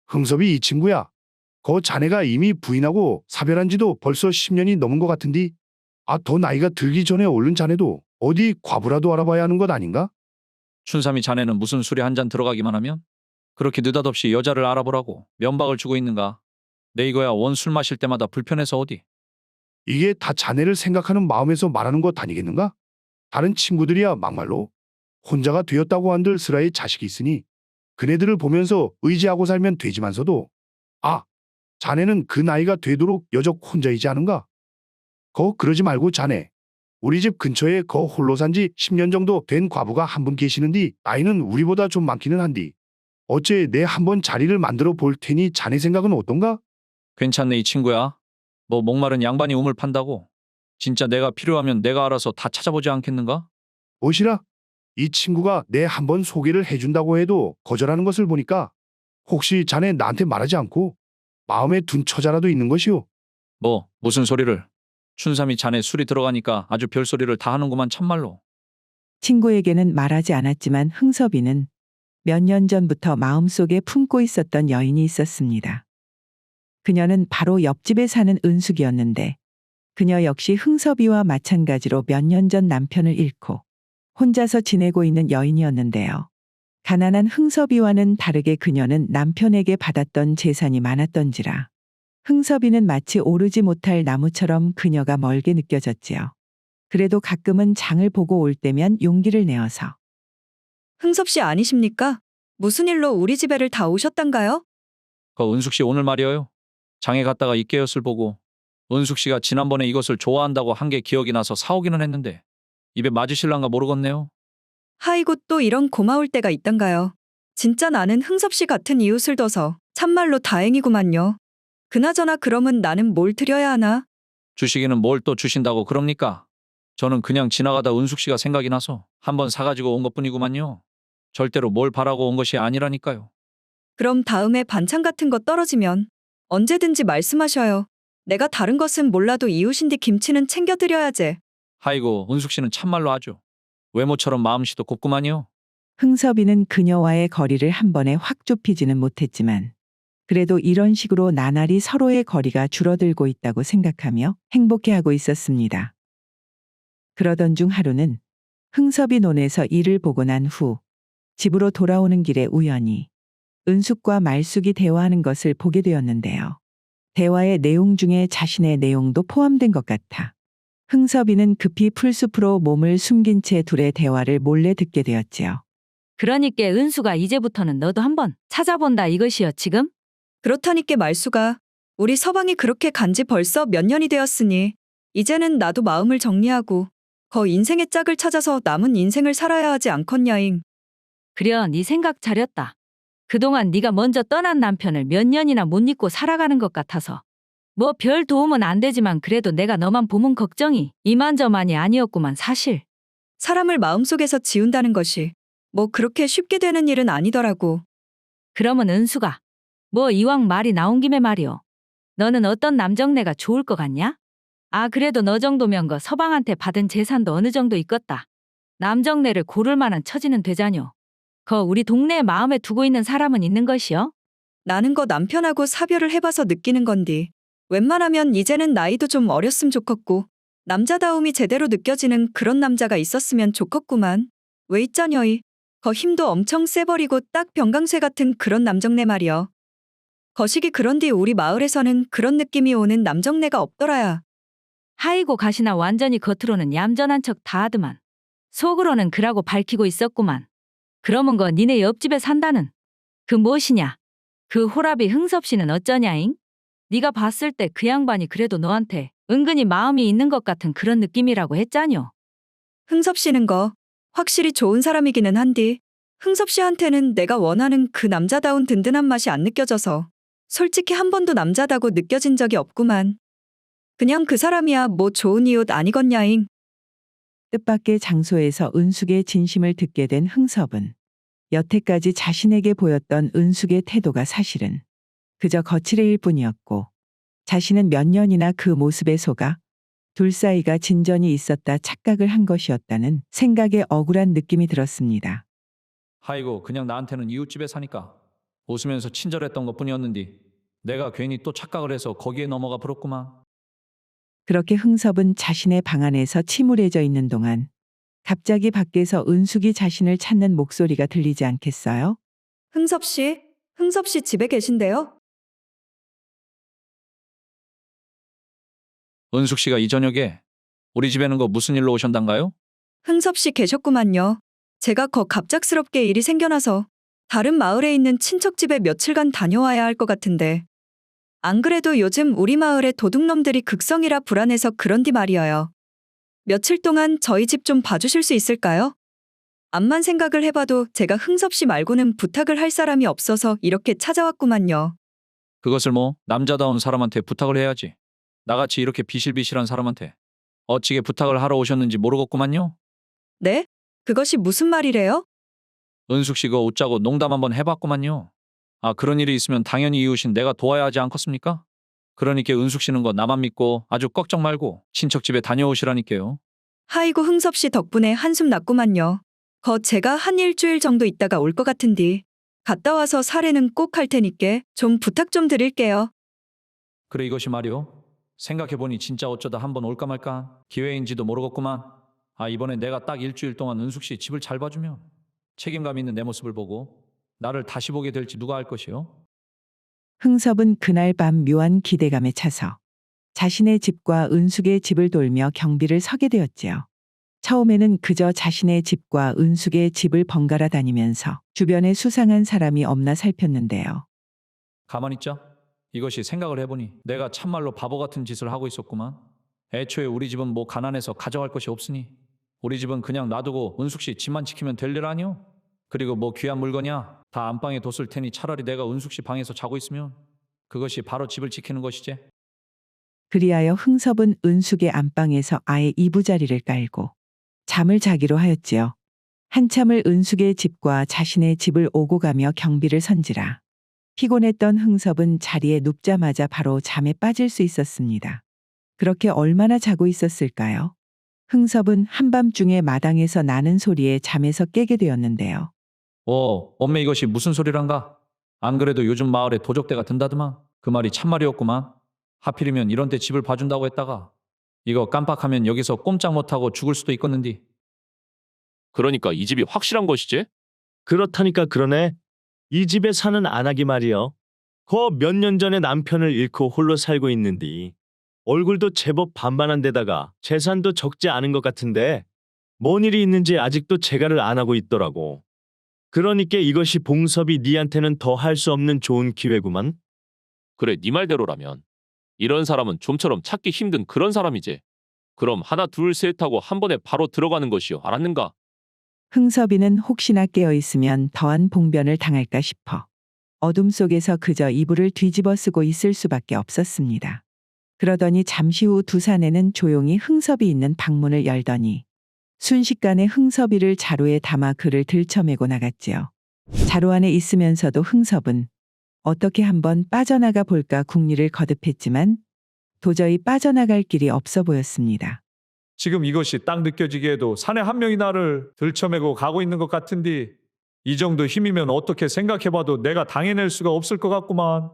흥섭이 이 친구야. 거 자네가 이미 부인하고 사별한 지도 벌써 10년이 넘은 것 같은디. 더 나이가 들기 전에 얼른 자네도 어디 과부라도 알아봐야 하는 것 아닌가? 춘삼이 자네는 무슨 술에 한 잔 들어가기만 하면 그렇게 느닷없이 여자를 알아보라고 면박을 주고 있는가? 내 이거야 원 술 마실 때마다 불편해서 어디. 이게 다 자네를 생각하는 마음에서 말하는 것 아니겠는가? 다른 친구들이야 막말로 혼자가 되었다고 한들 스라의 자식이 있으니 그네들을 보면서 의지하고 살면 되지만서도 자네는 그 나이가 되도록 여적 혼자이지 않은가? 그러지 말고 자네 우리 집 근처에 거 홀로 산 지 10년 정도 된 과부가 한 분 계시는디 나이는 우리보다 좀 많기는 한디. 어째 내 한번 자리를 만들어 볼 테니 자네 생각은 어떤가? 괜찮네 이 친구야. 뭐 목마른 양반이 우물 판다고. 진짜 내가 필요하면 내가 알아서 다 찾아보지 않겠는가? 오시라. 이 친구가 내 한번 소개를 해준다고 해도 거절하는 것을 보니까 혹시 자네 나한테 말하지 않고 마음에 둔 처자라도 있는 것이오. 뭐 무슨 소리를. 춘삼이 자네 술이 들어가니까 아주 별소리를 다 하는구만 참말로. 친구에게는 말하지 않았지만 흥섭이는 몇 년 전부터 마음속에 품고 있었던 여인이 있었습니다. 그녀는 바로 옆집에 사는 은숙이었는데 그녀 역시 흥섭이와 마찬가지로 몇 년 전 남편을 잃고 혼자서 지내고 있는 여인이었는데요. 가난한 흥섭이와는 다르게 그녀는 남편에게 받았던 재산이 많았던지라 흥섭이는 마치 오르지 못할 나무처럼 그녀가 멀게 느껴졌지요. 그래도 가끔은 장을 보고 올 때면 용기를 내어서 흥섭 씨 아니십니까? 무슨 일로 우리 집에를 다 오셨단가요? 그 은숙 씨 오늘 말이에요. 장에 갔다가 이 깨엇을 보고 은숙 씨가 지난번에 이것을 좋아한다고 한 게 기억이 나서 사오기는 했는데 입에 맞으실란가 모르겠네요. 하이고 또 이런 고마울 때가 있단가요? 진짜 나는 흥섭 씨 같은 이웃을 둬서 참말로 다행이구만요. 그나저나 그러면 나는 뭘 드려야 하나? 주시기는 뭘 또 주신다고 그럽니까? 저는 그냥 지나가다 은숙 씨가 생각이 나서 한번 사가지고 온 것뿐이구만요. 절대로 뭘 바라고 온 것이 아니라니까요. 그럼 다음에 반찬 같은 거 떨어지면 언제든지 말씀하셔요. 내가 다른 것은 몰라도 이웃인데 김치는 챙겨드려야지. 하이고 은숙 씨는 참말로 아주 외모처럼 마음씨도 곱구만요. 흥섭이는 그녀와의 거리를 한 번에 확 좁히지는 못했지만 그래도 이런 식으로 나날이 서로의 거리가 줄어들고 있다고 생각하며 행복해하고 있었습니다. 그러던 중 하루는 흥섭이 논에서 일을 보고 난 후 집으로 돌아오는 길에 우연히 은숙과 말숙이 대화하는 것을 보게 되었는데요. 대화의 내용 중에 자신의 내용도 포함된 것 같아 흥섭이는 급히 풀숲으로 몸을 숨긴 채 둘의 대화를 몰래 듣게 되었지요. 그러니까 은수가 이제부터는 너도 한번 찾아본다 이것이여 지금? 그렇다니까 말수가 우리 서방이 그렇게 간지 벌써 몇 년이 되었으니 이제는 나도 마음을 정리하고 거 인생의 짝을 찾아서 남은 인생을 살아야 하지 않겠냐잉. 그려 네 생각 잘했다. 그동안 네가 먼저 떠난 남편을 몇 년이나 못 잊고 살아가는 것 같아서 뭐 별 도움은 안 되지만 그래도 내가 너만 보면 걱정이 이만저만이 아니었구만 사실. 사람을 마음속에서 지운다는 것이 뭐 그렇게 쉽게 되는 일은 아니더라고. 그러면 은수가 뭐 이왕 말이 나온 김에 말이오. 너는 어떤 남정네가 좋을 것 같냐? 아 그래도 너 정도면 거 서방한테 받은 재산도 어느 정도 있겠다. 남정네를 고를 만한 처지는 되자뇨. 거 우리 동네에 마음에 두고 있는 사람은 있는 것이요? 나는 거 남편하고 사별을 해봐서 느끼는 건디. 웬만하면 이제는 나이도 좀 어렸음 좋겠고 남자다움이 제대로 느껴지는 그런 남자가 있었으면 좋겠구만. 왜 있자녀이. 거 힘도 엄청 세버리고 딱 병강쇠 같은 그런 남정네 말이여. 거시기 그런디 우리 마을에서는 그런 느낌이 오는 남정네가 없더라야. 하이고 가시나 완전히 겉으로는 얌전한 척 다 하더만 속으로는 그라고 밝히고 있었구만. 그러면 거 니네 옆집에 산다는 그 무엇이냐? 그 호랍이 흥섭 씨는 어쩌냐잉? 네가 봤을 때 그 양반이 그래도 너한테 은근히 마음이 있는 것 같은 그런 느낌이라고 했자뇨. 흥섭 씨는 거 확실히 좋은 사람이기는 한디 흥섭 씨한테는 내가 원하는 그 남자다운 든든한 맛이 안 느껴져서 솔직히 한 번도 남자다고 느껴진 적이 없구만. 그냥 그 사람이야 뭐 좋은 이웃 아니겠냐잉. 뜻밖의 장소에서 은숙의 진심을 듣게 된 흥섭은 여태까지 자신에게 보였던 은숙의 태도가 사실은 그저 거칠애일 뿐이었고 자신은 몇 년이나 그 모습에 속아 둘 사이가 진전이 있었다 착각을 한 것이었다는 생각에 억울한 느낌이 들었습니다. 하이고 그냥 나한테는 이웃집에 사니까 웃으면서 친절했던 것뿐이었는데 내가 괜히 또 착각을 해서 거기에 넘어가 버렸구만. 그렇게 흥섭은 자신의 방 안에서 침울해져 있는 동안 갑자기 밖에서 은숙이 자신을 찾는 목소리가 들리지 않겠어요? 흥섭 씨 집에 계신데요? 은숙 씨가 이 저녁에 우리 집에는 거 무슨 일로 오셨단가요? 흥섭 씨 계셨구만요. 제가 거 갑작스럽게 일이 생겨나서 다른 마을에 있는 친척 집에 며칠간 다녀와야 할 것 같은데 안 그래도 요즘 우리 마을에 도둑놈들이 극성이라 불안해서 그런디 말이어요. 며칠 동안 저희 집 좀 봐주실 수 있을까요? 암만 생각을 해봐도 제가 흥섭 씨 말고는 부탁을 할 사람이 없어서 이렇게 찾아왔구만요. 그것을 뭐 남자다운 사람한테 부탁을 해야지. 나같이 이렇게 비실비실한 사람한테 어찌게 부탁을 하러 오셨는지 모르겠구만요. 네? 그것이 무슨 말이래요? 은숙 씨가 웃자고 농담 한번 해봤구만요. 아, 그런 일이 있으면 당연히 이웃인 내가 도와야 하지 않겠습니까? 그러니까 은숙 씨는 거 나만 믿고 아주 걱정 말고 친척 집에 다녀오시라니까요. 하이고 흥섭 씨 덕분에 한숨 났구만요. 제가 한 일주일 정도 있다가 올 것 같은디. 갔다 와서 사례는 꼭 할 테니께 좀 부탁 좀 드릴게요. 그래 이것이 말이오. 생각해보니 진짜 어쩌다 한번 올까 말까 기회인지도 모르겠구만. 아, 이번에 내가 딱 일주일 동안 은숙 씨 집을 잘 봐주면 책임감 있는 내 모습을 보고 나를 다시 보게 될지 누가 알 것이오? 흥섭은 그날 밤 묘한 기대감에 차서 자신의 집과 은숙의 집을 돌며 경비를 서게 되었지요. 처음에는 그저 자신의 집과 은숙의 집을 번갈아 다니면서 주변에 수상한 사람이 없나 살폈는데요. 가만히 있자. 이것이 생각을 해보니 내가 참말로 바보 같은 짓을 하고 있었구만. 애초에 우리 집은 뭐 가난해서 가져갈 것이 없으니 우리 집은 그냥 놔두고 은숙 씨 집만 지키면 될 일 아니오? 그리고 뭐 귀한 물건이야 다 안방에 뒀을 테니 차라리 내가 은숙 씨 방에서 자고 있으면 그것이 바로 집을 지키는 것이지. 그리하여 흥섭은 은숙의 안방에서 아예 이부자리를 깔고 잠을 자기로 하였지요. 한참을 은숙의 집과 자신의 집을 오고 가며 경비를 선지라 피곤했던 흥섭은 자리에 눕자마자 바로 잠에 빠질 수 있었습니다. 그렇게 얼마나 자고 있었을까요? 흥섭은 한밤중에 마당에서 나는 소리에 잠에서 깨게 되었는데요. 엄매 이것이 무슨 소리란가? 안 그래도 요즘 마을에 도적대가 든다더만. 그 말이 참말이었구만. 하필이면 이런 때 집을 봐준다고 했다가 이거 깜빡하면 여기서 꼼짝 못하고 죽을 수도 있겠는디. 그러니까 이 집이 확실한 것이지? 그렇다니까 그러네. 이 집에 사는 안악이 말이여. 거 몇 년 전에 남편을 잃고 홀로 살고 있는디. 얼굴도 제법 반반한 데다가 재산도 적지 않은 것 같은데 뭔 일이 있는지 아직도 재가를 안 하고 있더라고. 그러니까 이것이 봉섭이 니한테는 더 할 수 없는 좋은 기회구만. 그래, 네 말대로라면 이런 사람은 좀처럼 찾기 힘든 그런 사람이지. 그럼 하나 둘 셋 하고 한 번에 바로 들어가는 것이요. 알았는가? 흥섭이는 혹시나 깨어있으면 더한 봉변을 당할까 싶어 어둠 속에서 그저 이불을 뒤집어 쓰고 있을 수밖에 없었습니다. 그러더니 잠시 후 두 사내는 조용히 흥섭이 있는 방문을 열더니 순식간에 흥섭이를 자루에 담아 그를 들쳐매고 나갔지요. 자루 안에 있으면서도 흥섭은 어떻게 한번 빠져나가 볼까 궁리를 거듭했지만 도저히 빠져나갈 길이 없어 보였습니다. 지금 이것이 딱 느껴지기에도 사내 한 명이 나를 들쳐매고 가고 있는 것 같은데 이 정도 힘이면 어떻게 생각해봐도 내가 당해낼 수가 없을 것 같구만.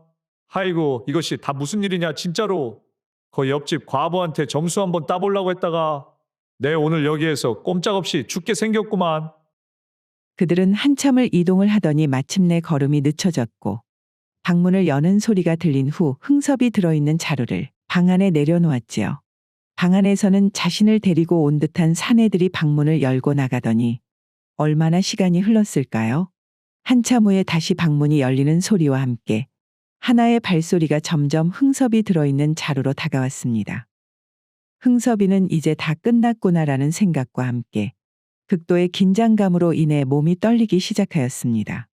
아이고 이것이 다 무슨 일이냐 진짜로. 그 옆집 과부한테 점수 한번 따보려고 했다가 내 오늘 여기에서 꼼짝없이 죽게 생겼구만. 그들은 한참을 이동을 하더니 마침내 걸음이 늦춰졌고 방문을 여는 소리가 들린 후 흥섭이 들어있는 자루를 방 안에 내려놓았지요. 방 안에서는 자신을 데리고 온 듯한 사내들이 방문을 열고 나가더니 얼마나 시간이 흘렀을까요? 한참 후에 다시 방문이 열리는 소리와 함께 하나의 발소리가 점점 흥섭이 들어있는 자루로 다가왔습니다. 흥섭이는 이제 다 끝났구나라는 생각과 함께 극도의 긴장감으로 인해 몸이 떨리기 시작하였습니다.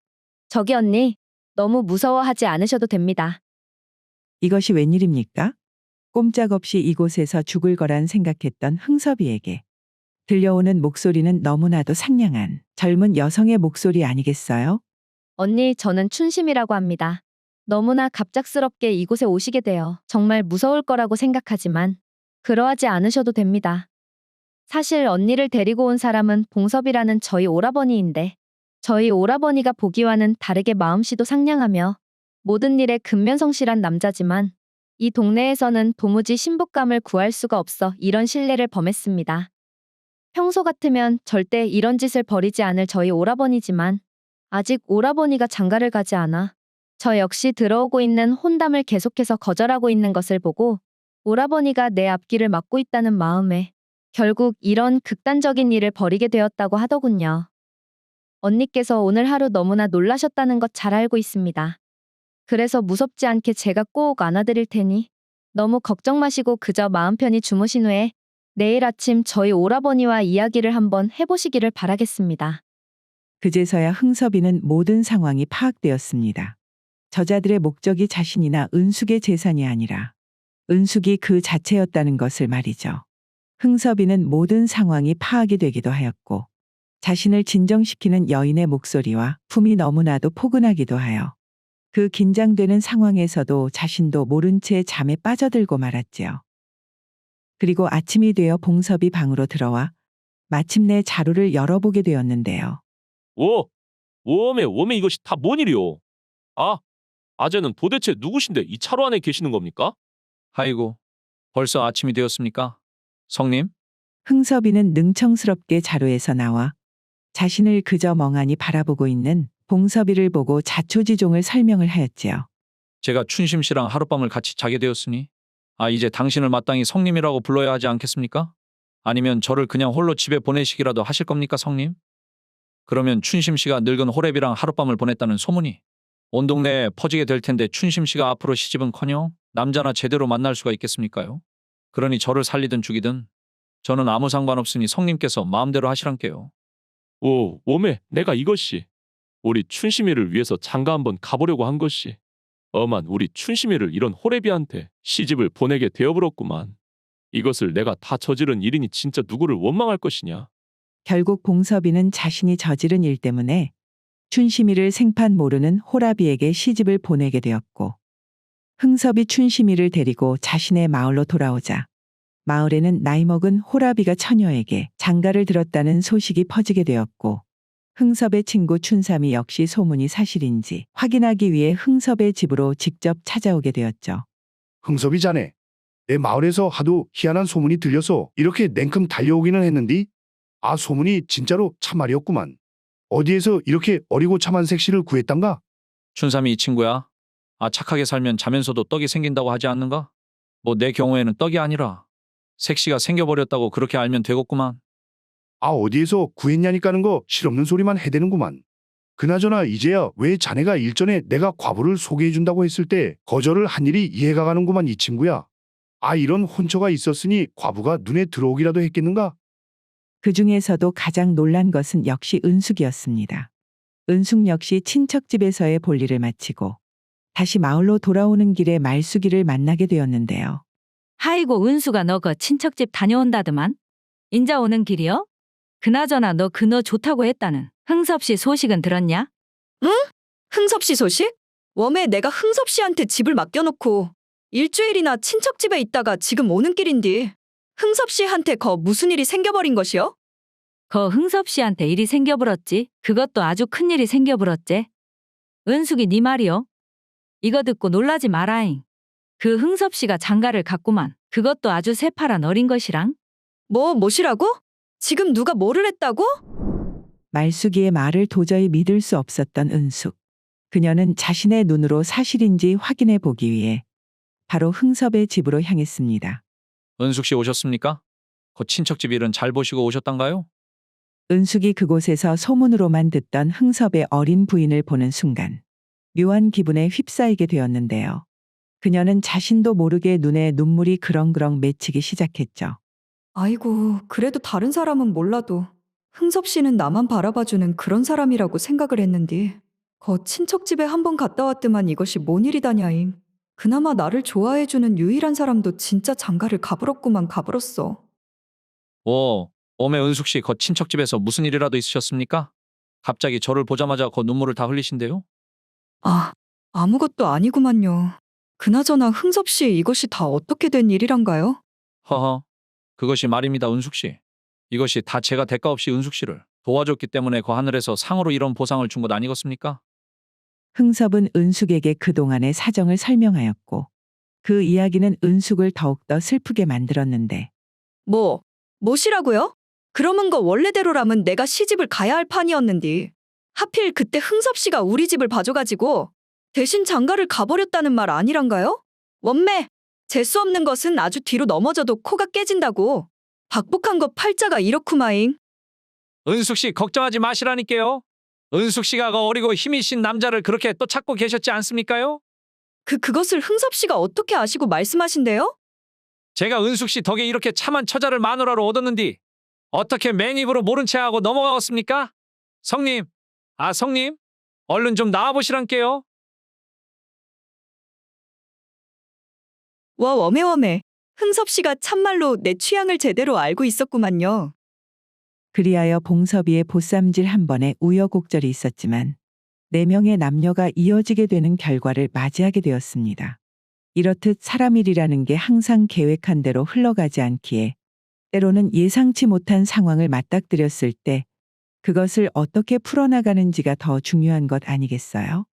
저기 언니, 너무 무서워하지 않으셔도 됩니다. 이것이 웬일입니까? 꼼짝없이 이곳에서 죽을 거란 생각했던 흥섭이에게 들려오는 목소리는 너무나도 상냥한 젊은 여성의 목소리 아니겠어요? 언니, 저는 춘심이라고 합니다. 너무나 갑작스럽게 이곳에 오시게 되어 정말 무서울 거라고 생각하지만 그러하지 않으셔도 됩니다. 사실 언니를 데리고 온 사람은 봉섭이라는 저희 오라버니인데 저희 오라버니가 보기와는 다르게 마음씨도 상냥하며 모든 일에 근면성실한 남자지만 이 동네에서는 도무지 신부감을 구할 수가 없어 이런 신뢰를 범했습니다. 평소 같으면 절대 이런 짓을 벌이지 않을 저희 오라버니지만 아직 오라버니가 장가를 가지 않아 저 역시 들어오고 있는 혼담을 계속해서 거절하고 있는 것을 보고 오라버니가 내 앞길을 막고 있다는 마음에 결국 이런 극단적인 일을 벌이게 되었다고 하더군요. 언니께서 오늘 하루 너무나 놀라셨다는 것 잘 알고 있습니다. 그래서 무섭지 않게 제가 꼭 안아드릴 테니 너무 걱정 마시고 그저 마음 편히 주무신 후에 내일 아침 저희 오라버니와 이야기를 한번 해보시기를 바라겠습니다. 그제서야 흥섭이는 모든 상황이 파악되었습니다. 저자들의 목적이 자신이나 은숙의 재산이 아니라 은숙이 그 자체였다는 것을 말이죠. 흥섭이는 모든 상황이 파악이 되기도 하였고 자신을 진정시키는 여인의 목소리와 품이 너무나도 포근하기도 하여 그 긴장되는 상황에서도 자신도 모른 채 잠에 빠져들고 말았지요. 그리고 아침이 되어 봉섭이 방으로 들어와 마침내 자루를 열어보게 되었는데요. 오메 이것이 다 뭔 일이오? 아재는 도대체 누구신데 이 차로 안에 계시는 겁니까? 아이고, 벌써 아침이 되었습니까? 성님? 흥섭이는 능청스럽게 자루에서 나와 자신을 그저 멍하니 바라보고 있는 봉섭이를 보고 자초지종을 설명을 하였지요. 제가 춘심 씨랑 하룻밤을 같이 자게 되었으니 이제 당신을 마땅히 성님이라고 불러야 하지 않겠습니까? 아니면 저를 그냥 홀로 집에 보내시기라도 하실 겁니까, 성님? 그러면 춘심 씨가 늙은 호랩이랑 하룻밤을 보냈다는 소문이 온 동네에 퍼지게 될 텐데 춘심 씨가 앞으로 시집은커녕 남자나 제대로 만날 수가 있겠습니까요? 그러니 저를 살리든 죽이든 저는 아무 상관없으니 성님께서 마음대로 하시란께요. 오메 내가 이것이 우리 춘심이를 위해서 장가 한번 가보려고 한 것이 엄한 우리 춘심이를 이런 호래비한테 시집을 보내게 되어버렸구만. 이것을 내가 다 저지른 일이니 진짜 누구를 원망할 것이냐. 결국 봉섭이는 자신이 저지른 일 때문에 춘심이를 생판 모르는 호라비에게 시집을 보내게 되었고 흥섭이 춘심이를 데리고 자신의 마을로 돌아오자 마을에는 나이 먹은 호라비가 처녀에게 장가를 들었다는 소식이 퍼지게 되었고 흥섭의 친구 춘삼이 역시 소문이 사실인지 확인하기 위해 흥섭의 집으로 직접 찾아오게 되었죠. 흥섭이 자네, 내 마을에서 하도 희한한 소문이 들려서 이렇게 냉큼 달려오기는 했는디 소문이 진짜로 참말이었구만. 어디에서 이렇게 어리고 참한 색시를 구했단가? 춘삼이 이 친구야. 착하게 살면 자면서도 떡이 생긴다고 하지 않는가? 뭐 내 경우에는 떡이 아니라 색시가 생겨버렸다고 그렇게 알면 되겠구만. 어디에서 구했냐니까는 거 실없는 소리만 해대는구만. 그나저나 이제야 왜 자네가 일전에 내가 과부를 소개해준다고 했을 때 거절을 한 일이 이해가 가는구만 이 친구야. 이런 혼처가 있었으니 과부가 눈에 들어오기라도 했겠는가? 그 중에서도 가장 놀란 것은 역시 은숙이었습니다. 은숙 역시 친척집에서의 볼일을 마치고 다시 마을로 돌아오는 길에 말숙이를 만나게 되었는데요. 하이고 은수가 너 그 친척집 다녀온다더만. 인자 오는 길이여? 그나저나 너 그너 좋다고 했다는 흥섭 씨 소식은 들었냐? 응? 흥섭 씨 소식? 웜에 내가 흥섭 씨한테 집을 맡겨놓고 일주일이나 친척집에 있다가 지금 오는 길인디. 흥섭 씨한테 무슨 일이 생겨버린 것이요? 흥섭 씨한테 일이 생겨버렸지. 그것도 아주 큰 일이 생겨버렸지. 은숙이 네 말이요. 이거 듣고 놀라지 마라잉. 그 흥섭 씨가 장가를 갔구만. 그것도 아주 새파란 어린 것이랑. 뭐시라고? 지금 누가 뭐를 했다고? 말숙이의 말을 도저히 믿을 수 없었던 은숙. 그녀는 자신의 눈으로 사실인지 확인해 보기 위해 바로 흥섭의 집으로 향했습니다. 은숙 씨 오셨습니까? 그 친척집 일은 잘 보시고 오셨단가요? 은숙이 그곳에서 소문으로만 듣던 흥섭의 어린 부인을 보는 순간 묘한 기분에 휩싸이게 되었는데요. 그녀는 자신도 모르게 눈에 눈물이 그렁그렁 맺히기 시작했죠. 아이고, 그래도 다른 사람은 몰라도 흥섭 씨는 나만 바라봐주는 그런 사람이라고 생각을 했는디. 친척집에 한번 갔다 왔더만 이것이 뭔 일이다냐잉. 그나마 나를 좋아해주는 유일한 사람도 진짜 장가를 가불었구만 가불었어. 어메 은숙 씨 그 친척집에서 무슨 일이라도 있으셨습니까? 갑자기 저를 보자마자 그 눈물을 다 흘리신데요? 아무것도 아니구만요. 그나저나 흥섭 씨 이것이 다 어떻게 된 일이란가요? 허허, 그것이 말입니다 은숙 씨. 이것이 다 제가 대가 없이 은숙 씨를 도와줬기 때문에 그 하늘에서 상으로 이런 보상을 준 것 아니겠습니까? 흥섭은 은숙에게 그동안의 사정을 설명하였고 그 이야기는 은숙을 더욱더 슬프게 만들었는데 뭐시라고요? 그러면 원래대로라면 내가 시집을 가야 할 판이었는디. 하필 그때 흥섭 씨가 우리 집을 봐줘가지고 대신 장가를 가버렸다는 말 아니란가요? 원매, 재수 없는 것은 아주 뒤로 넘어져도 코가 깨진다고. 박복한 것 팔자가 이렇구마잉. 은숙 씨 걱정하지 마시라니까요. 은숙 씨가 그 어리고 힘이 신 남자를 그렇게 또 찾고 계셨지 않습니까요? 그것을 흥섭 씨가 어떻게 아시고 말씀하신대요? 제가 은숙 씨 덕에 이렇게 참한 처자를 마누라로 얻었는디 어떻게 맨입으로 모른 채 하고 넘어가겠습니까? 성님, 성님, 얼른 좀 나와보시란께요. 와 웜해. 흥섭 씨가 참말로 내 취향을 제대로 알고 있었구만요. 그리하여 봉섭이의 보쌈질 한 번에 우여곡절이 있었지만 4명의 남녀가 이어지게 되는 결과를 맞이하게 되었습니다. 이렇듯 사람 일이라는 게 항상 계획한 대로 흘러가지 않기에 때로는 예상치 못한 상황을 맞닥뜨렸을 때 그것을 어떻게 풀어나가는지가 더 중요한 것 아니겠어요?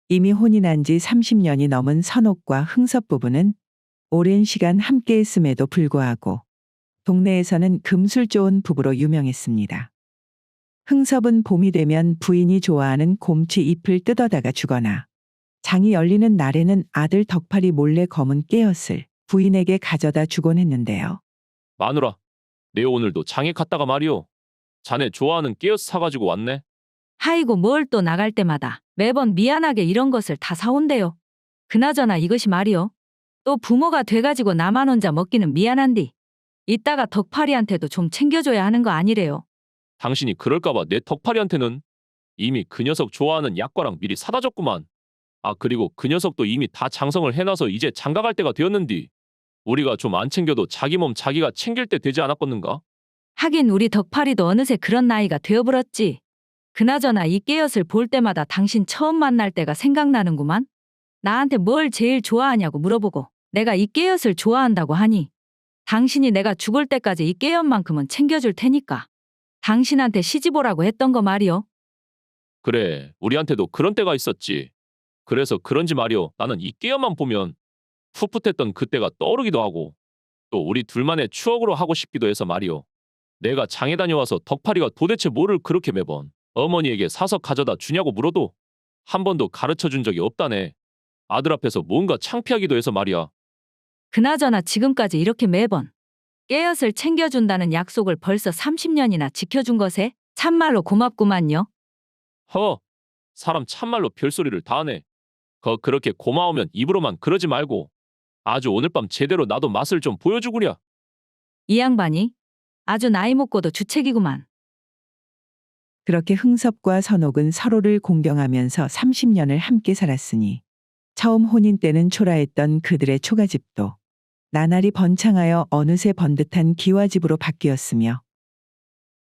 이미 혼인한 지 30년이 넘은 선옥과 흥섭 부부는 오랜 시간 함께했음에도 불구하고 동네에서는 금술 좋은 부부로 유명했습니다. 흥섭은 봄이 되면 부인이 좋아하는 곰치 잎을 뜯어다가 주거나 장이 열리는 날에는 아들 덕팔이 몰래 검은 깨엇을 부인에게 가져다 주곤 했는데요. 마누라, 내 오늘도 장에 갔다가 말이오. 자네 좋아하는 깨어스 사가지고 왔네. 하이고 뭘 또 나갈 때마다 매번 미안하게 이런 것을 다 사온대요. 그나저나 이것이 말이요. 또 부모가 돼가지고 나만 혼자 먹기는 미안한디. 이따가 덕팔이한테도 좀 챙겨줘야 하는 거 아니래요. 당신이 그럴까봐 내 덕팔이한테는 이미 그 녀석 좋아하는 약과랑 미리 사다 줬구만. 그리고 그 녀석도 이미 다 장성을 해놔서 이제 장가갈 때가 되었는디. 우리가 좀 안 챙겨도 자기 몸 자기가 챙길 때 되지 않았겠는가? 하긴 우리 덕팔이도 어느새 그런 나이가 되어버렸지. 그나저나 이 깨엇을 볼 때마다 당신 처음 만날 때가 생각나는구만. 나한테 뭘 제일 좋아하냐고 물어보고 내가 이 깨엇을 좋아한다고 하니 당신이 내가 죽을 때까지 이 깨엇만큼은 챙겨줄 테니까 당신한테 시집 오라고 했던 거 말이요. 그래, 우리한테도 그런 때가 있었지. 그래서 그런지 말이오. 나는 이 깨어만 보면 풋풋했던 그때가 떠오르기도 하고 또 우리 둘만의 추억으로 하고 싶기도 해서 말이오. 내가 장에 다녀와서 덕팔이가 도대체 뭐를 그렇게 매번 어머니에게 사서 가져다 주냐고 물어도 한 번도 가르쳐준 적이 없다네. 아들 앞에서 뭔가 창피하기도 해서 말이야. 그나저나 지금까지 이렇게 매번 깨엇을 챙겨준다는 약속을 벌써 30년이나 지켜준 것에 참말로 고맙구만요. 사람 참말로 별소리를 다 하네. 그렇게 고마우면 입으로만 그러지 말고 아주 오늘 밤 제대로 나도 맛을 좀 보여주구랴. 이 양반이 아주 나이 먹고도 주책이구만. 그렇게 흥섭과 선옥은 서로를 공경하면서 30년을 함께 살았으니 처음 혼인 때는 초라했던 그들의 초가집도 나날이 번창하여 어느새 번듯한 기와집으로 바뀌었으며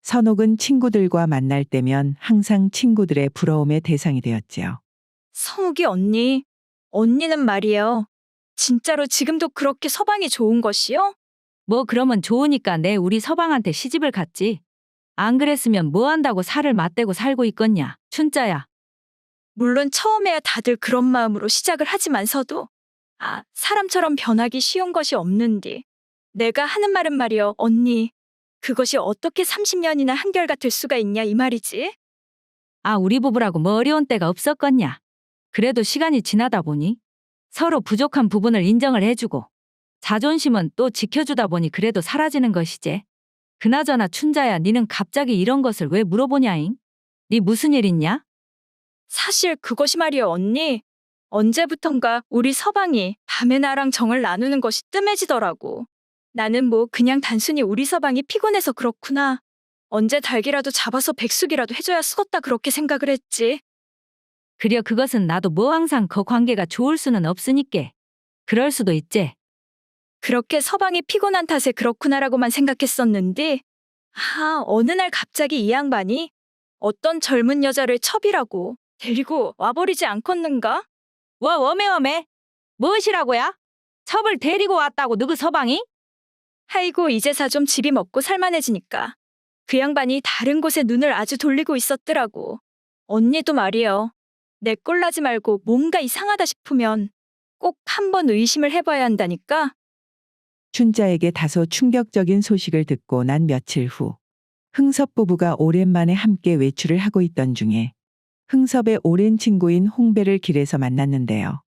선옥은 친구들과 만날 때면 항상 친구들의 부러움의 대상이 되었지요. 성욱이 언니는 말이에요. 진짜로 지금도 그렇게 서방이 좋은 것이요? 뭐 그러면 좋으니까 내 우리 서방한테 시집을 갔지. 안 그랬으면 뭐 한다고 살을 맞대고 살고 있겠냐, 춘자야. 물론 처음에야 다들 그런 마음으로 시작을 하지만서도 사람처럼 변하기 쉬운 것이 없는디. 내가 하는 말은 말이요, 언니. 그것이 어떻게 30년이나 한결같을 수가 있냐 이 말이지. 우리 부부라고 뭐 어려운 때가 없었겠냐. 그래도 시간이 지나다 보니 서로 부족한 부분을 인정을 해주고 자존심은 또 지켜주다 보니 그래도 사라지는 것이지. 그나저나 춘자야, 니는 갑자기 이런 것을 왜 물어보냐잉? 니 무슨 일 있냐? 사실 그것이 말이요, 언니. 언제부턴가 우리 서방이 밤에 나랑 정을 나누는 것이 뜸해지더라고. 나는 뭐 그냥 단순히 우리 서방이 피곤해서 그렇구나. 언제 닭이라도 잡아서 백숙이라도 해줘야 쓰겄다 그렇게 생각을 했지. 그려 그것은 나도 뭐 항상 그 관계가 좋을 수는 없으니께. 그럴 수도 있지. 그렇게 서방이 피곤한 탓에 그렇구나라고만 생각했었는데 어느 날 갑자기 이 양반이 어떤 젊은 여자를 첩이라고 데리고 와버리지 않겠는가? 웜해. 무엇이라고야? 첩을 데리고 왔다고 누구 서방이? 아이고 이제사 좀 집이 먹고 살만해지니까 그 양반이 다른 곳에 눈을 아주 돌리고 있었더라고. 언니도 말이요. 내 꼴나지 말고 뭔가 이상하다 싶으면 꼭 한번 의심을 해봐야 한다니까. 춘자에게 다소 충격적인 소식을 듣고 난 며칠 후 흥섭 부부가 오랜만에 함께 외출을 하고 있던 중에 흥섭의 오랜 친구인 홍배를 길에서 만났는데요.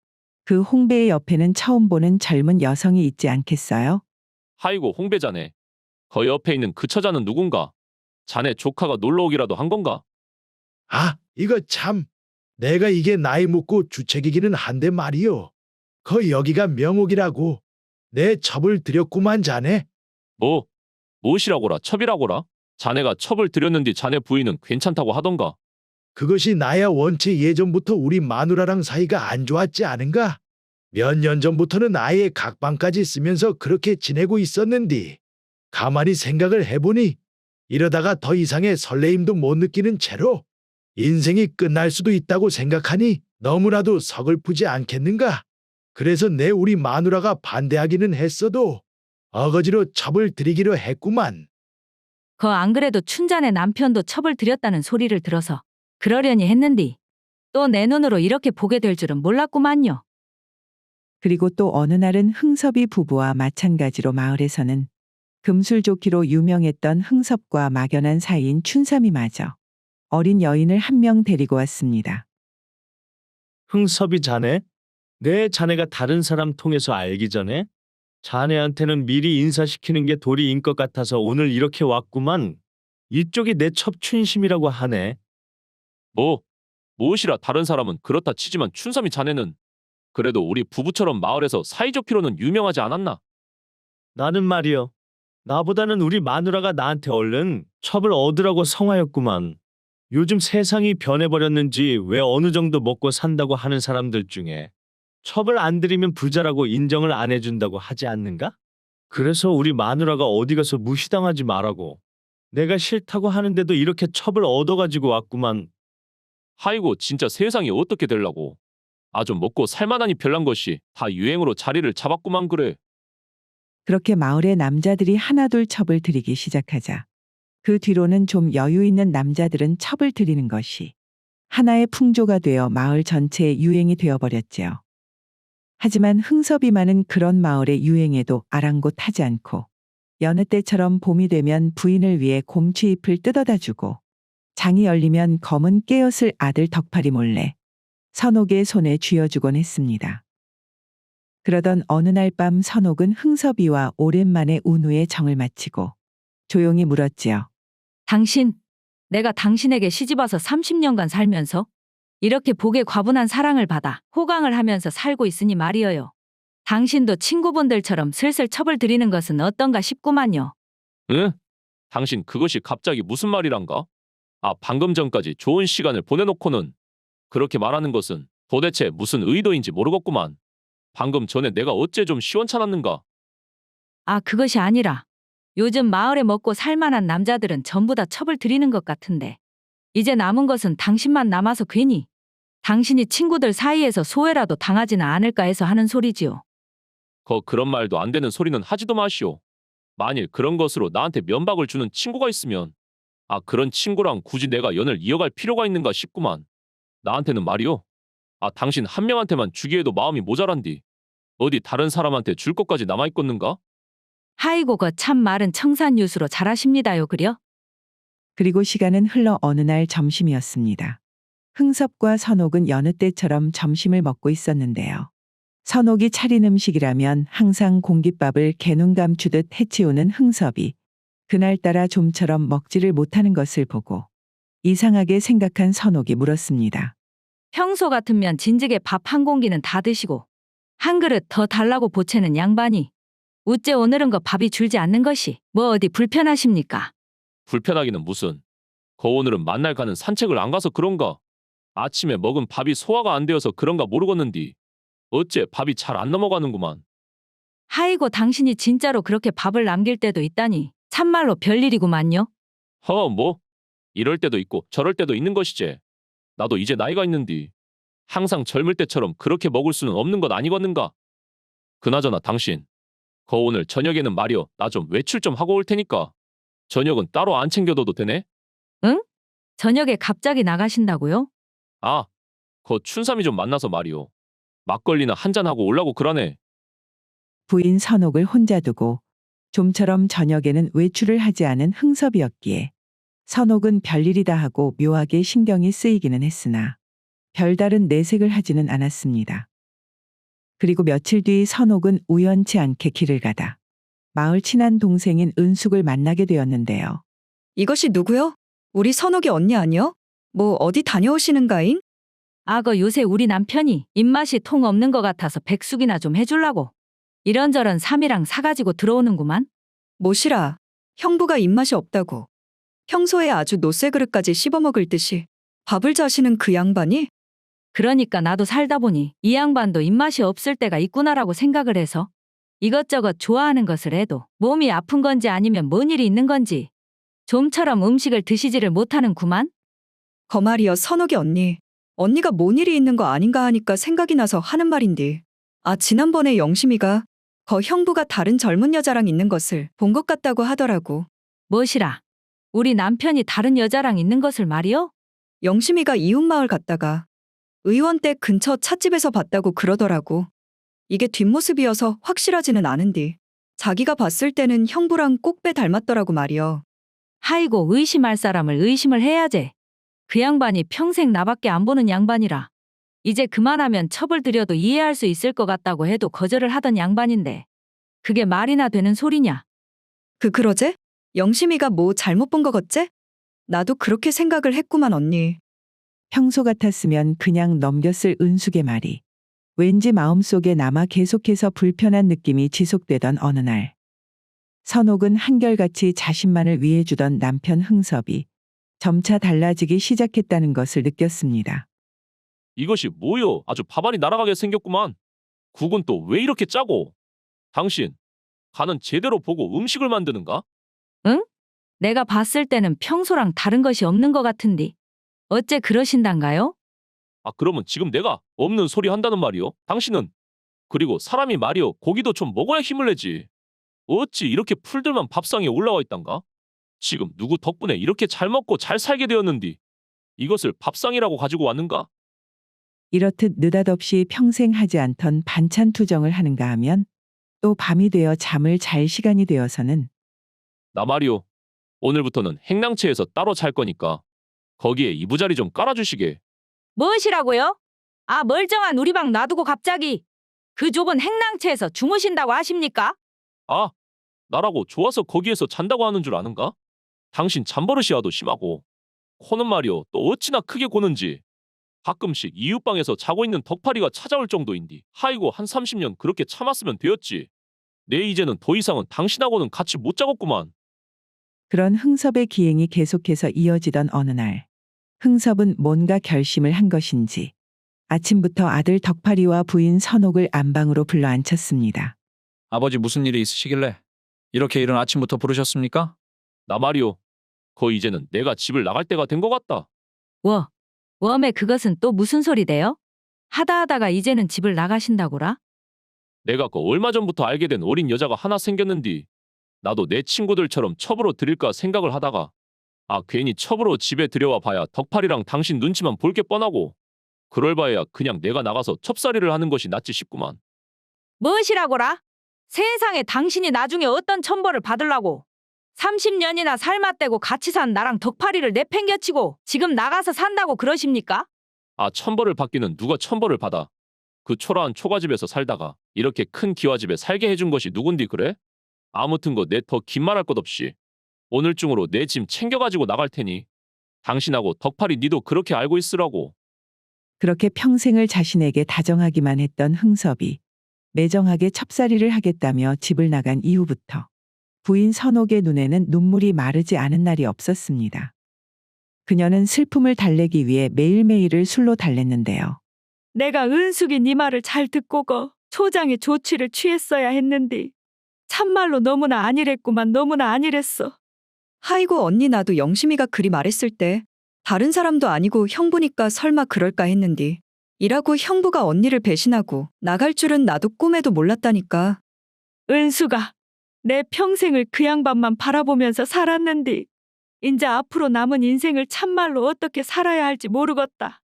그 홍배의 옆에는 처음 보는 젊은 여성이 있지 않겠어요? 하이고 홍배자네. 거 옆에 있는 그 처자는 누군가? 자네 조카가 놀러 오기라도 한 건가? 이거 참. 내가 이게 나이 묻고 주책이기는 한데 말이요. 여기가 명옥이라고. 내 첩을 드렸구만 자네. 뭐? 무엇이라고라 첩이라고라? 자네가 첩을 들였는데 자네 부인은 괜찮다고 하던가. 그것이 나야 원체 예전부터 우리 마누라랑 사이가 안 좋았지 않은가? 몇 년 전부터는 아예 각방까지 쓰면서 그렇게 지내고 있었는디. 가만히 생각을 해보니 이러다가 더 이상의 설레임도 못 느끼는 채로 인생이 끝날 수도 있다고 생각하니 너무나도 서글프지 않겠는가? 그래서 내 우리 마누라가 반대하기는 했어도 어거지로 첩을 드리기로 했구만. 안 그래도 춘자네 남편도 첩을 들였다는 소리를 들어서 그러려니 했는디 또 내 눈으로 이렇게 보게 될 줄은 몰랐구만요. 그리고 또 어느 날은 흥섭이 부부와 마찬가지로 마을에서는 금술좋기로 유명했던 흥섭과 막연한 사이인 춘삼이마저 어린 여인을 한 명 데리고 왔습니다. 흥섭이 자네? 내 자네가 다른 사람 통해서 알기 전에 자네한테는 미리 인사시키는 게 도리인 것 같아서 오늘 이렇게 왔구만. 이쪽이 내 첩춘심이라고 하네. 무엇이라 다른 사람은 그렇다 치지만 춘삼이 자네는 그래도 우리 부부처럼 마을에서 사이좋기로는 유명하지 않았나? 나는 말이여. 나보다는 우리 마누라가 나한테 얼른 첩을 얻으라고 성하였구만. 요즘 세상이 변해버렸는지 왜 어느 정도 먹고 산다고 하는 사람들 중에 첩을 안 들이면 부자라고 인정을 안 해준다고 하지 않는가? 그래서 우리 마누라가 어디 가서 무시당하지 말라고 내가 싫다고 하는데도 이렇게 첩을 얻어가지고 왔구만. 하이고 진짜 세상이 어떻게 될라고. 아주 먹고 살만하니 별난 것이 다 유행으로 자리를 잡았구만 그래. 그렇게 마을의 남자들이 하나둘 첩을 드리기 시작하자 그 뒤로는 좀 여유 있는 남자들은 첩을 드리는 것이 하나의 풍조가 되어 마을 전체의 유행이 되어버렸지요. 하지만 흥섭이만은 그런 마을의 유행에도 아랑곳하지 않고 여느 때처럼 봄이 되면 부인을 위해 곰취잎을 뜯어다 주고 장이 열리면 검은 깨옷을 아들 덕팔이 몰래 선옥의 손에 쥐어주곤 했습니다. 그러던 어느 날 밤 선옥은 흥섭이와 오랜만에 운후의 정을 마치고 조용히 물었지요. 당신, 내가 당신에게 시집와서 30년간 살면서 이렇게 복에 과분한 사랑을 받아 호강을 하면서 살고 있으니 말이어요. 당신도 친구분들처럼 슬슬 첩을 드리는 것은 어떤가 싶구만요. 응? 당신 그것이 갑자기 무슨 말이란가? 방금 전까지 좋은 시간을 보내놓고는 그렇게 말하는 것은 도대체 무슨 의도인지 모르겠구만. 방금 전에 내가 어째 좀 시원찮았는가? 그것이 아니라 요즘 마을에 먹고 살만한 남자들은 전부 다 첩을 드리는 것 같은데 이제 남은 것은 당신만 남아서 괜히 당신이 친구들 사이에서 소외라도 당하지는 않을까 해서 하는 소리지요. 그런 말도 안 되는 소리는 하지도 마시오. 만일 그런 것으로 나한테 면박을 주는 친구가 있으면 그런 친구랑 굳이 내가 연을 이어갈 필요가 있는가 싶구만. 나한테는 말이오. 당신 한 명한테만 주기에도 마음이 모자란디. 어디 다른 사람한테 줄 것까지 남아있겠는가? 하이고 참 말은 청산유수로 잘하십니다요 그려? 그리고 시간은 흘러 어느 날 점심이었습니다. 흥섭과 선옥은 여느 때처럼 점심을 먹고 있었는데요. 선옥이 차린 음식이라면 항상 공깃밥을 개눈 감추듯 해치우는 흥섭이 그날따라 좀처럼 먹지를 못하는 것을 보고 이상하게 생각한 선옥이 물었습니다. 평소 같으면 진즉에 밥 한 공기는 다 드시고 한 그릇 더 달라고 보채는 양반이 우째 오늘은 밥이 줄지 않는 것이 뭐 어디 불편하십니까? 불편하기는 무슨. 오늘은 만날 가는 산책을 안 가서 그런가? 아침에 먹은 밥이 소화가 안 되어서 그런가 모르겠는디. 어째 밥이 잘 안 넘어가는구만. 하이고 당신이 진짜로 그렇게 밥을 남길 때도 있다니 참말로 별일이구만요. 뭐? 이럴 때도 있고 저럴 때도 있는 것이지. 나도 이제 나이가 있는디. 항상 젊을 때처럼 그렇게 먹을 수는 없는 것 아니겠는가? 그나저나 당신, 오늘 저녁에는 말이여 나 좀 외출 좀 하고 올 테니까 저녁은 따로 안 챙겨둬도 되네? 응? 저녁에 갑자기 나가신다고요? 춘삼이 좀 만나서 말이오. 막걸리나 한잔하고 올라고 그러네. 부인 선옥을 혼자 두고 좀처럼 저녁에는 외출을 하지 않은 흥섭이었기에 선옥은 별일이다 하고 묘하게 신경이 쓰이기는 했으나 별다른 내색을 하지는 않았습니다. 그리고 며칠 뒤 선옥은 우연치 않게 길을 가다 마을 친한 동생인 은숙을 만나게 되었는데요. 이것이 누구요? 우리 선옥이 언니 아니요? 뭐 어디 다녀오시는가잉? 악어 요새 우리 남편이 입맛이 통 없는 것 같아서 백숙이나 좀 해주려고. 이런저런 삼이랑 사가지고 들어오는구만. 모시라. 형부가 입맛이 없다고. 평소에 아주 노쇠 그릇까지 씹어먹을 듯이 밥을 자시는 그 양반이? 그러니까 나도 살다 보니 이 양반도 입맛이 없을 때가 있구나라고 생각을 해서 이것저것 좋아하는 것을 해도 몸이 아픈 건지 아니면 뭔 일이 있는 건지 좀처럼 음식을 드시지를 못하는구만. 거말이여 선옥이 언니. 언니가 뭔 일이 있는 거 아닌가 하니까 생각이 나서 하는 말인데. 아, 지난번에 영심이가 거 형부가 다른 젊은 여자랑 있는 것을 본 것 같다고 하더라고. 무엇이라? 우리 남편이 다른 여자랑 있는 것을 말이요? 영심이가 이웃마을 갔다가 의원 댁 근처 찻집에서 봤다고 그러더라고. 이게 뒷모습이어서 확실하지는 않은데 자기가 봤을 때는 형부랑 꼭배 닮았더라고 말이여. 하이고 의심할 사람을 의심을 해야지. 그 양반이 평생 나밖에 안 보는 양반이라. 이제 그만하면 첩을 들여도 이해할 수 있을 것 같다고 해도 거절을 하던 양반인데 그게 말이나 되는 소리냐? 그러제? 영심이가 뭐 잘못 본 거 같제? 나도 그렇게 생각을 했구만 언니. 평소 같았으면 그냥 넘겼을 은숙의 말이 왠지 마음속에 남아 계속해서 불편한 느낌이 지속되던 어느 날. 선옥은 한결같이 자신만을 위해주던 남편 흥섭이 점차 달라지기 시작했다는 것을 느꼈습니다. 이것이 뭐요? 아주 밥알이 날아가게 생겼구만. 국은 또 왜 이렇게 짜고? 당신 간은 제대로 보고 음식을 만드는가? 응? 내가 봤을 때는 평소랑 다른 것이 없는 것 같은디. 어째 그러신단가요? 아, 그러면 지금 내가 없는 소리 한다는 말이요? 당신은? 그리고 사람이 말이요, 고기도 좀 먹어야 힘을 내지. 어찌 이렇게 풀들만 밥상에 올라와 있단가? 지금 누구 덕분에 이렇게 잘 먹고 잘 살게 되었는디 이것을 밥상이라고 가지고 왔는가? 이렇듯 느닷없이 평생 하지 않던 반찬 투정을 하는가 하면 또 밤이 되어 잠을 잘 시간이 되어서는 나 말이요, 오늘부터는 행랑채에서 따로 잘 거니까 거기에 이부자리 좀 깔아주시게. 무엇이라고요? 아, 멀쩡한 우리 방 놔두고 갑자기 그 좁은 행랑채에서 주무신다고 하십니까? 아, 나라고 좋아서 거기에서 잔다고 하는 줄 아는가? 당신 잠버릇이 와도 심하고 코는 말이요, 또 어찌나 크게 고는지. 가끔씩 이웃방에서 자고 있는 덕파리가 찾아올 정도인디 하이고 한 30년 그렇게 참았으면 되었지. 내 이제는 더 이상은 당신하고는 같이 못 자겠구만. 그런 흥섭의 기행이 계속해서 이어지던 어느 날. 흥섭은 뭔가 결심을 한 것인지 아침부터 아들 덕파리와 부인 선옥을 안방으로 불러 앉혔습니다. 아버지 무슨 일이 있으시길래 이렇게 이른 아침부터 부르셨습니까? 나 말이요, 거의 이제는 내가 집을 나갈 때가 된 것 같다. 웜에 그것은 또 무슨 소리대요? 하다하다가 이제는 집을 나가신다고라? 내가 그 얼마 전부터 알게 된 어린 여자가 하나 생겼는디 나도 내 친구들처럼 첩으로 드릴까 생각을 하다가 괜히 첩으로 집에 들여와 봐야 덕팔이랑 당신 눈치만 볼 게 뻔하고 그럴 바에야 그냥 내가 나가서 첩살이를 하는 것이 낫지 싶구만. 무엇이라고라? 세상에 당신이 나중에 어떤 천벌을 받으려고 30년이나 살맛대고 같이 산 나랑 덕파리를 내팽겨치고 지금 나가서 산다고 그러십니까? 천벌을 받기는 누가 천벌을 받아. 그 초라한 초가집에서 살다가 이렇게 큰 기와집에 살게 해준 것이 누군디 그래? 아무튼 내 더 긴 말할 것 없이 오늘 중으로 내 짐 챙겨가지고 나갈 테니 당신하고 덕팔이 니도 그렇게 알고 있으라고. 그렇게 평생을 자신에게 다정하기만 했던 흥섭이 매정하게 첩살이를 하겠다며 집을 나간 이후부터 부인 선옥의 눈에는 눈물이 마르지 않은 날이 없었습니다. 그녀는 슬픔을 달래기 위해 매일매일을 술로 달랬는데요. 내가 은숙이 네 말을 잘 듣고 소장의 조치를 취했어야 했는데 참말로 너무나 안일했구만. 너무나 안일했어. 하이고 언니, 나도 영심이가 그리 말했을 때 다른 사람도 아니고 형부니까 설마 그럴까 했는데 이라고 형부가 언니를 배신하고 나갈 줄은 나도 꿈에도 몰랐다니까. 은숙아, 내 평생을 그 양반만 바라보면서 살았는데 이제 앞으로 남은 인생을 참말로 어떻게 살아야 할지 모르겠다.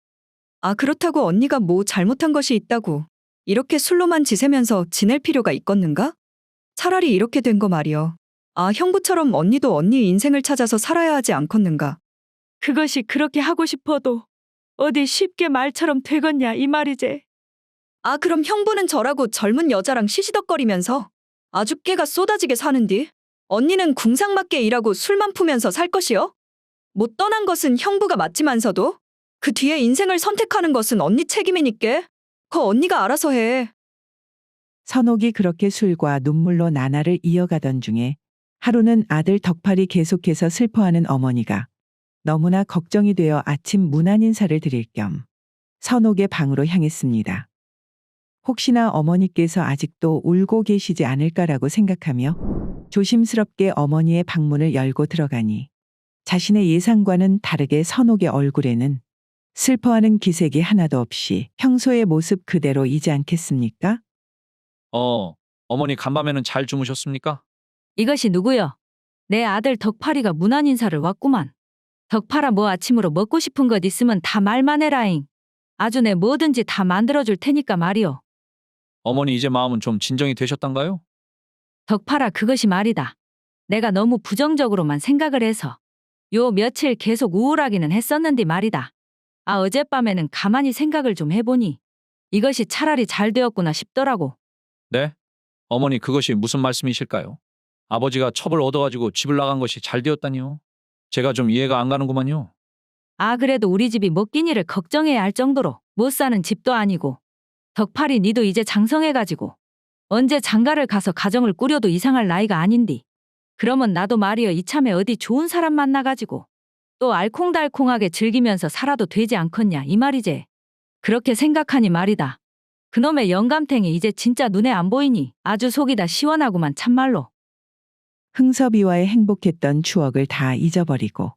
그렇다고 언니가 뭐 잘못한 것이 있다고 이렇게 술로만 지새면서 지낼 필요가 있겠는가? 차라리 이렇게 된 거 말이여. 형부처럼 언니도 언니 인생을 찾아서 살아야 하지 않겠는가? 그것이 그렇게 하고 싶어도 어디 쉽게 말처럼 되겠냐 이 말이제. 그럼 형부는 저라고 젊은 여자랑 시시덕거리면서 아주 깨가 쏟아지게 사는디 언니는 궁상맞게 일하고 술만 푸면서 살 것이여? 못 떠난 것은 형부가 맞지만서도 그 뒤에 인생을 선택하는 것은 언니 책임이니까. 그 언니가 알아서 해. 선옥이 그렇게 술과 눈물로 나날을 이어가던 중에 하루는 아들 덕팔이 계속해서 슬퍼하는 어머니가 너무나 걱정이 되어 아침 문안 인사를 드릴 겸 선옥의 방으로 향했습니다. 혹시나 어머니께서 아직도 울고 계시지 않을까라고 생각하며 조심스럽게 어머니의 방문을 열고 들어가니 자신의 예상과는 다르게 선옥의 얼굴에는 슬퍼하는 기색이 하나도 없이 평소의 모습 그대로이지 않겠습니까? 어머니 간밤에는 잘 주무셨습니까? 이것이 누구여? 내 아들 덕팔이가 문안 인사를 왔구만. 덕팔아 뭐 아침으로 먹고 싶은 것 있으면 다 말만 해라잉. 아주 내 뭐든지 다 만들어줄 테니까 말이오. 어머니 이제 마음은 좀 진정이 되셨단가요? 덕팔아 그것이 말이다. 내가 너무 부정적으로만 생각을 해서 요 며칠 계속 우울하기는 했었는데 말이다. 어젯밤에는 가만히 생각을 좀 해보니 이것이 차라리 잘 되었구나 싶더라고. 네? 어머니 그것이 무슨 말씀이실까요? 아버지가 첩을 얻어가지고 집을 나간 것이 잘 되었다니요? 제가 좀 이해가 안 가는구만요. 그래도 우리 집이 먹기니를 걱정해야 할 정도로 못 사는 집도 아니고 덕팔이 니도 이제 장성해가지고 언제 장가를 가서 가정을 꾸려도 이상할 나이가 아닌디. 그러면 나도 말이여 이참에 어디 좋은 사람 만나가지고 또 알콩달콩하게 즐기면서 살아도 되지 않겠냐 이 말이제. 그렇게 생각하니 말이다. 그놈의 영감탱이 이제 진짜 눈에 안 보이니 아주 속이 다 시원하구만 참말로. 흥섭이와의 행복했던 추억을 다 잊어버리고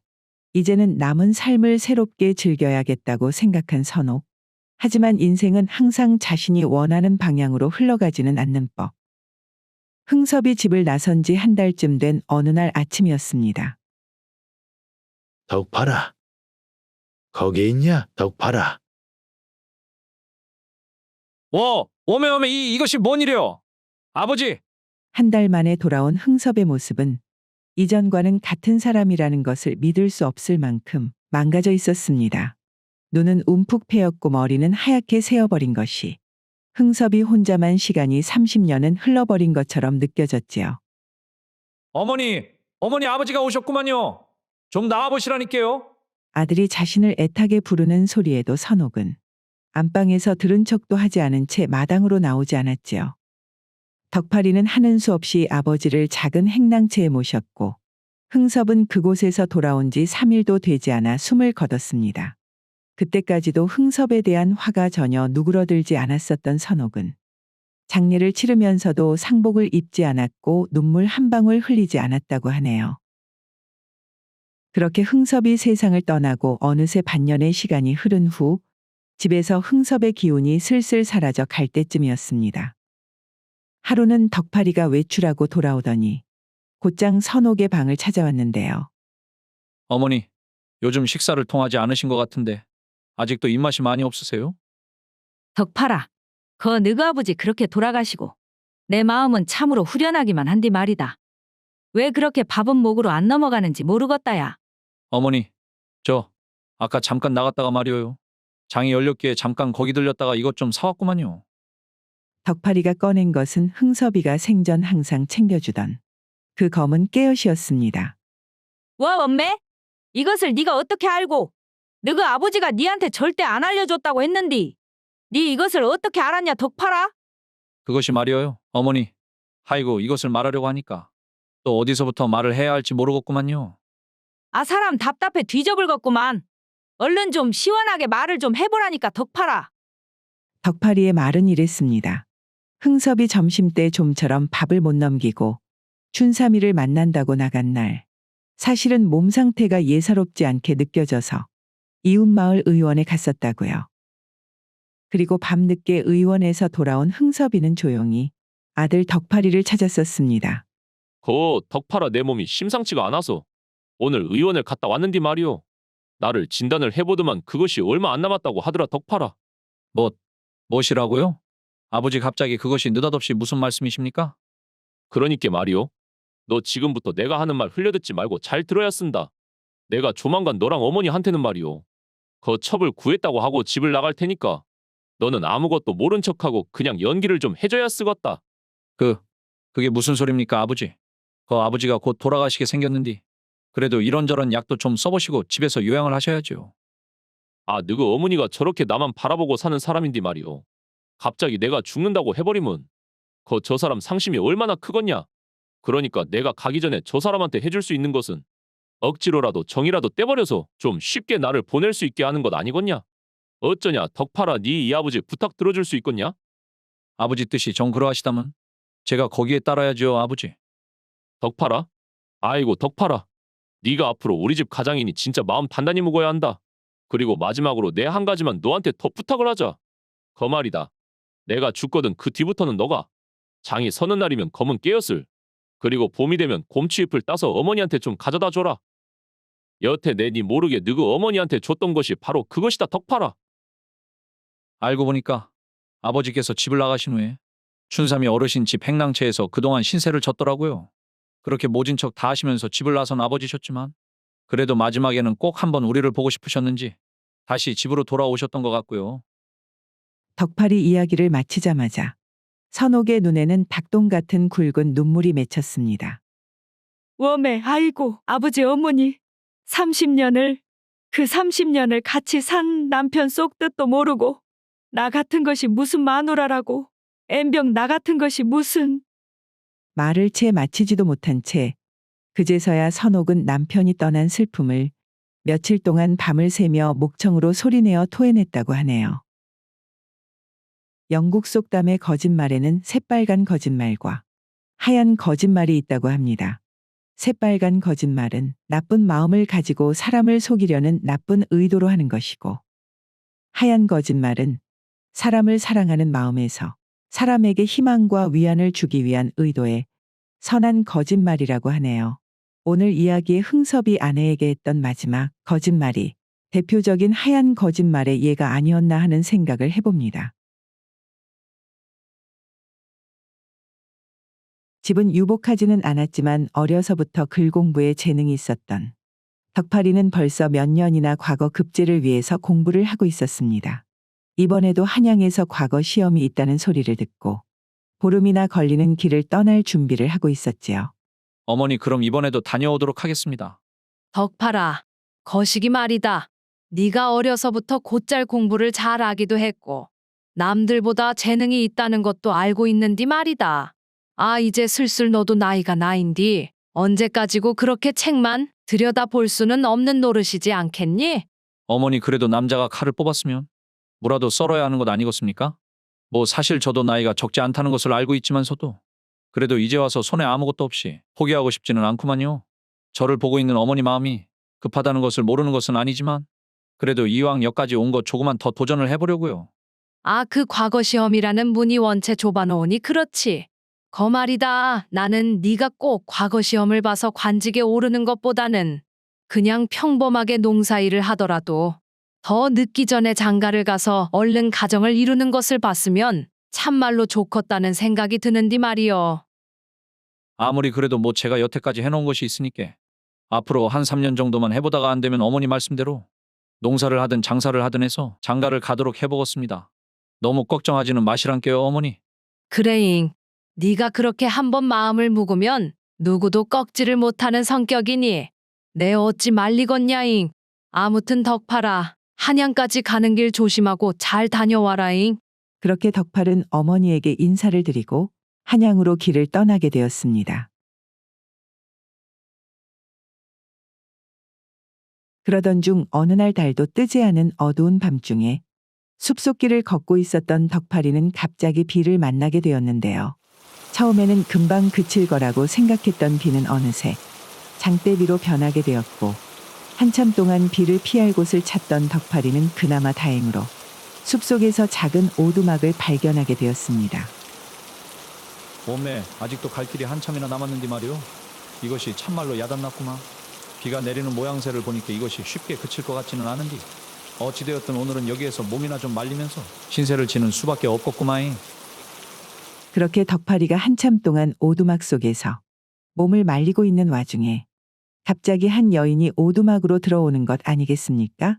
이제는 남은 삶을 새롭게 즐겨야겠다고 생각한 선옥. 하지만 인생은 항상 자신이 원하는 방향으로 흘러가지는 않는 법. 흥섭이 집을 나선 지 한 달쯤 된 어느 날 아침이었습니다. 덕팔아. 거기 있냐, 덕팔아. 오메 이것이 뭔 일이요? 아버지! 한 달 만에 돌아온 흥섭의 모습은 이전과는 같은 사람이라는 것을 믿을 수 없을 만큼 망가져 있었습니다. 눈은 움푹 패였고 머리는 하얗게 새어버린 것이 흥섭이 혼자만 시간이 30년은 흘러버린 것처럼 느껴졌지요. 어머니 아버지가 오셨구만요. 좀 나와보시라니까요. 아들이 자신을 애타게 부르는 소리에도 선옥은 안방에서 들은 척도 하지 않은 채 마당으로 나오지 않았지요. 덕팔이는 하는 수 없이 아버지를 작은 행랑채에 모셨고 흥섭은 그곳에서 돌아온 지 3일도 되지 않아 숨을 거뒀습니다. 그때까지도 흥섭에 대한 화가 전혀 누그러들지 않았었던 선옥은 장례를 치르면서도 상복을 입지 않았고 눈물 한 방울 흘리지 않았다고 하네요. 그렇게 흥섭이 세상을 떠나고 어느새 반년의 시간이 흐른 후 집에서 흥섭의 기운이 슬슬 사라져 갈 때쯤이었습니다. 하루는 덕팔이가 외출하고 돌아오더니 곧장 선옥의 방을 찾아왔는데요. 어머니, 요즘 식사를 통하지 않으신 것 같은데 아직도 입맛이 많이 없으세요? 덕팔아, 너그 아버지 그렇게 돌아가시고 내 마음은 참으로 후련하기만 한디 말이다. 왜 그렇게 밥은 목으로 안 넘어가는지 모르겠다야. 어머니, 저 아까 잠깐 나갔다가 말이에요. 장이 열렸기에 잠깐 거기 들렸다가 이것 좀 사왔구만요. 덕팔이가 꺼낸 것은 흥섭이가 생전 항상 챙겨주던 그 검은 깨엇이었습니다. 와 엄매? 이것을 네가 어떻게 알고? 너그 아버지가 네한테 절대 안 알려줬다고 했는디. 네 이것을 어떻게 알았냐 덕팔아? 그것이 말이에요. 어머니, 아이고 이것을 말하려고 하니까 또 어디서부터 말을 해야 할지 모르겠구만요. 사람 답답해 뒤져불겠구만. 얼른 좀 시원하게 말을 좀 해보라니까 덕팔아. 덕팔이의 말은 이랬습니다. 흥섭이 점심때 좀처럼 밥을 못 넘기고 춘삼이를 만난다고 나간 날 사실은 몸 상태가 예사롭지 않게 느껴져서 이웃마을 의원에 갔었다고요. 그리고 밤늦게 의원에서 돌아온 흥섭이는 조용히 아들 덕팔이를 찾았었습니다. 덕팔아 내 몸이 심상치가 않아서 오늘 의원을 갔다 왔는디 말이오. 나를 진단을 해보더만 그것이 얼마 안 남았다고 하더라 덕팔아. 무엇이라고요? 아버지 갑자기 그것이 느닷없이 무슨 말씀이십니까? 그러니께 말이오. 너 지금부터 내가 하는 말 흘려듣지 말고 잘 들어야 쓴다. 내가 조만간 너랑 어머니한테는 말이오. 그 첩을 구했다고 하고 집을 나갈 테니까 너는 아무것도 모른 척하고 그냥 연기를 좀 해줘야 쓰겄다. 그게 무슨 소립니까 아버지? 그 아버지가 곧 돌아가시게 생겼는디 그래도 이런저런 약도 좀 써보시고 집에서 요양을 하셔야죠. 아, 너그 어머니가 저렇게 나만 바라보고 사는 사람인데 말이오. 갑자기 내가 죽는다고 해버리면 저 사람 상심이 얼마나 크겠냐. 그러니까 내가 가기 전에 저 사람한테 해줄 수 있는 것은 억지로라도 정이라도 떼버려서 좀 쉽게 나를 보낼 수 있게 하는 것 아니겠냐? 어쩌냐, 덕팔아, 네 이 아버지 부탁 들어줄 수 있겠냐? 아버지 뜻이 정 그러하시다면 제가 거기에 따라야죠, 아버지. 덕팔아? 아이고, 덕팔아. 네가 앞으로 우리 집 가장이니 진짜 마음 단단히 먹어야 한다. 그리고 마지막으로 내 한 가지만 너한테 더 부탁을 하자. 거 말이다. 내가 죽거든 그 뒤부터는 너가 장이 서는 날이면 검은 깨엇을, 그리고 봄이 되면 곰취잎을 따서 어머니한테 좀 가져다 줘라. 여태 내 니 모르게 너그 어머니한테 줬던 것이 바로 그것이다, 덕팔아. 알고 보니까 아버지께서 집을 나가신 후에 춘삼이 어르신 집 행랑채에서 그동안 신세를 졌더라고요. 그렇게 모진 척 다 하시면서 집을 나선 아버지셨지만 그래도 마지막에는 꼭 한번 우리를 보고 싶으셨는지 다시 집으로 돌아오셨던 것 같고요. 덕팔이 이야기를 마치자마자 선옥의 눈에는 닭똥 같은 굵은 눈물이 맺혔습니다. 웜에 아이고 아버지 어머니 30년을 그 30년을 같이 산 남편 속 뜻도 모르고 나 같은 것이 무슨 마누라라고 엠병 나 같은 것이 무슨. 말을 채 마치지도 못한 채 그제서야 선옥은 남편이 떠난 슬픔을 며칠 동안 밤을 새며 목청으로 소리내어 토해냈다고 하네요. 영국 속담의 거짓말에는 새빨간 거짓말과 하얀 거짓말이 있다고 합니다. 새빨간 거짓말은 나쁜 마음을 가지고 사람을 속이려는 나쁜 의도로 하는 것이고, 하얀 거짓말은 사람을 사랑하는 마음에서 사람에게 희망과 위안을 주기 위한 의도의 선한 거짓말이라고 하네요. 오늘 이야기의 흥섭이 아내에게 했던 마지막 거짓말이 대표적인 하얀 거짓말의 예가 아니었나 하는 생각을 해봅니다. 집은 유복하지는 않았지만 어려서부터 글 공부에 재능이 있었던 덕팔이는 벌써 몇 년이나 과거 급제를 위해서 공부를 하고 있었습니다. 이번에도 한양에서 과거 시험이 있다는 소리를 듣고 보름이나 걸리는 길을 떠날 준비를 하고 있었지요. 어머니 그럼 이번에도 다녀오도록 하겠습니다. 덕팔아, 거시기 말이다. 네가 어려서부터 곧잘 공부를 잘하기도 했고 남들보다 재능이 있다는 것도 알고 있는디 말이다. 아, 이제 슬슬 너도 나이가 나인디 언제까지고 그렇게 책만 들여다볼 수는 없는 노릇이지 않겠니? 어머니 그래도 남자가 칼을 뽑았으면 뭐라도 썰어야 하는 것 아니겠습니까? 뭐 사실 저도 나이가 적지 않다는 것을 알고 있지만서도 그래도 이제 와서 손에 아무것도 없이 포기하고 싶지는 않구만요. 저를 보고 있는 어머니 마음이 급하다는 것을 모르는 것은 아니지만 그래도 이왕 여기까지 온 것 조금만 더 도전을 해보려고요. 아, 그 과거 시험이라는 문이 원체 좁아놓으니 그렇지. 거 말이다. 나는 네가 꼭 과거 시험을 봐서 관직에 오르는 것보다는 그냥 평범하게 농사일을 하더라도 더 늦기 전에 장가를 가서 얼른 가정을 이루는 것을 봤으면 참말로 좋겠다는 생각이 드는디 말이여. 아무리 그래도 뭐 제가 여태까지 해놓은 것이 있으니까 앞으로 한 3년 정도만 해보다가 안 되면 어머니 말씀대로 농사를 하든 장사를 하든 해서 장가를 가도록 해보겠습니다. 너무 걱정하지는 마시란께요, 어머니. 그래잉. 네가 그렇게 한번 마음을 묵으면 누구도 꺾지를 못하는 성격이니 내 어찌 말리겄냐잉. 아무튼 덕팔아, 한양까지 가는 길 조심하고 잘 다녀와라잉. 그렇게 덕팔은 어머니에게 인사를 드리고 한양으로 길을 떠나게 되었습니다. 그러던 중 어느 날 달도 뜨지 않은 어두운 밤중에 숲속길을 걷고 있었던 덕팔이는 갑자기 비를 만나게 되었는데요. 처음에는 금방 그칠 거라고 생각했던 비는 어느새 장대비로 변하게 되었고, 한참 동안 비를 피할 곳을 찾던 덕팔이는 그나마 다행으로 숲속에서 작은 오두막을 발견하게 되었습니다. 몸매 아직도 갈 길이 한참이나 남았는데 말이오. 이것이 참말로 야단났구만. 비가 내리는 모양새를 보니까 이것이 쉽게 그칠 것 같지는 않은디 어찌되었든 오늘은 여기에서 몸이나 좀 말리면서 신세를 지는 수밖에 없겠구마잉. 그렇게 덕팔이가 한참 동안 오두막 속에서 몸을 말리고 있는 와중에 갑자기 한 여인이 오두막으로 들어오는 것 아니겠습니까?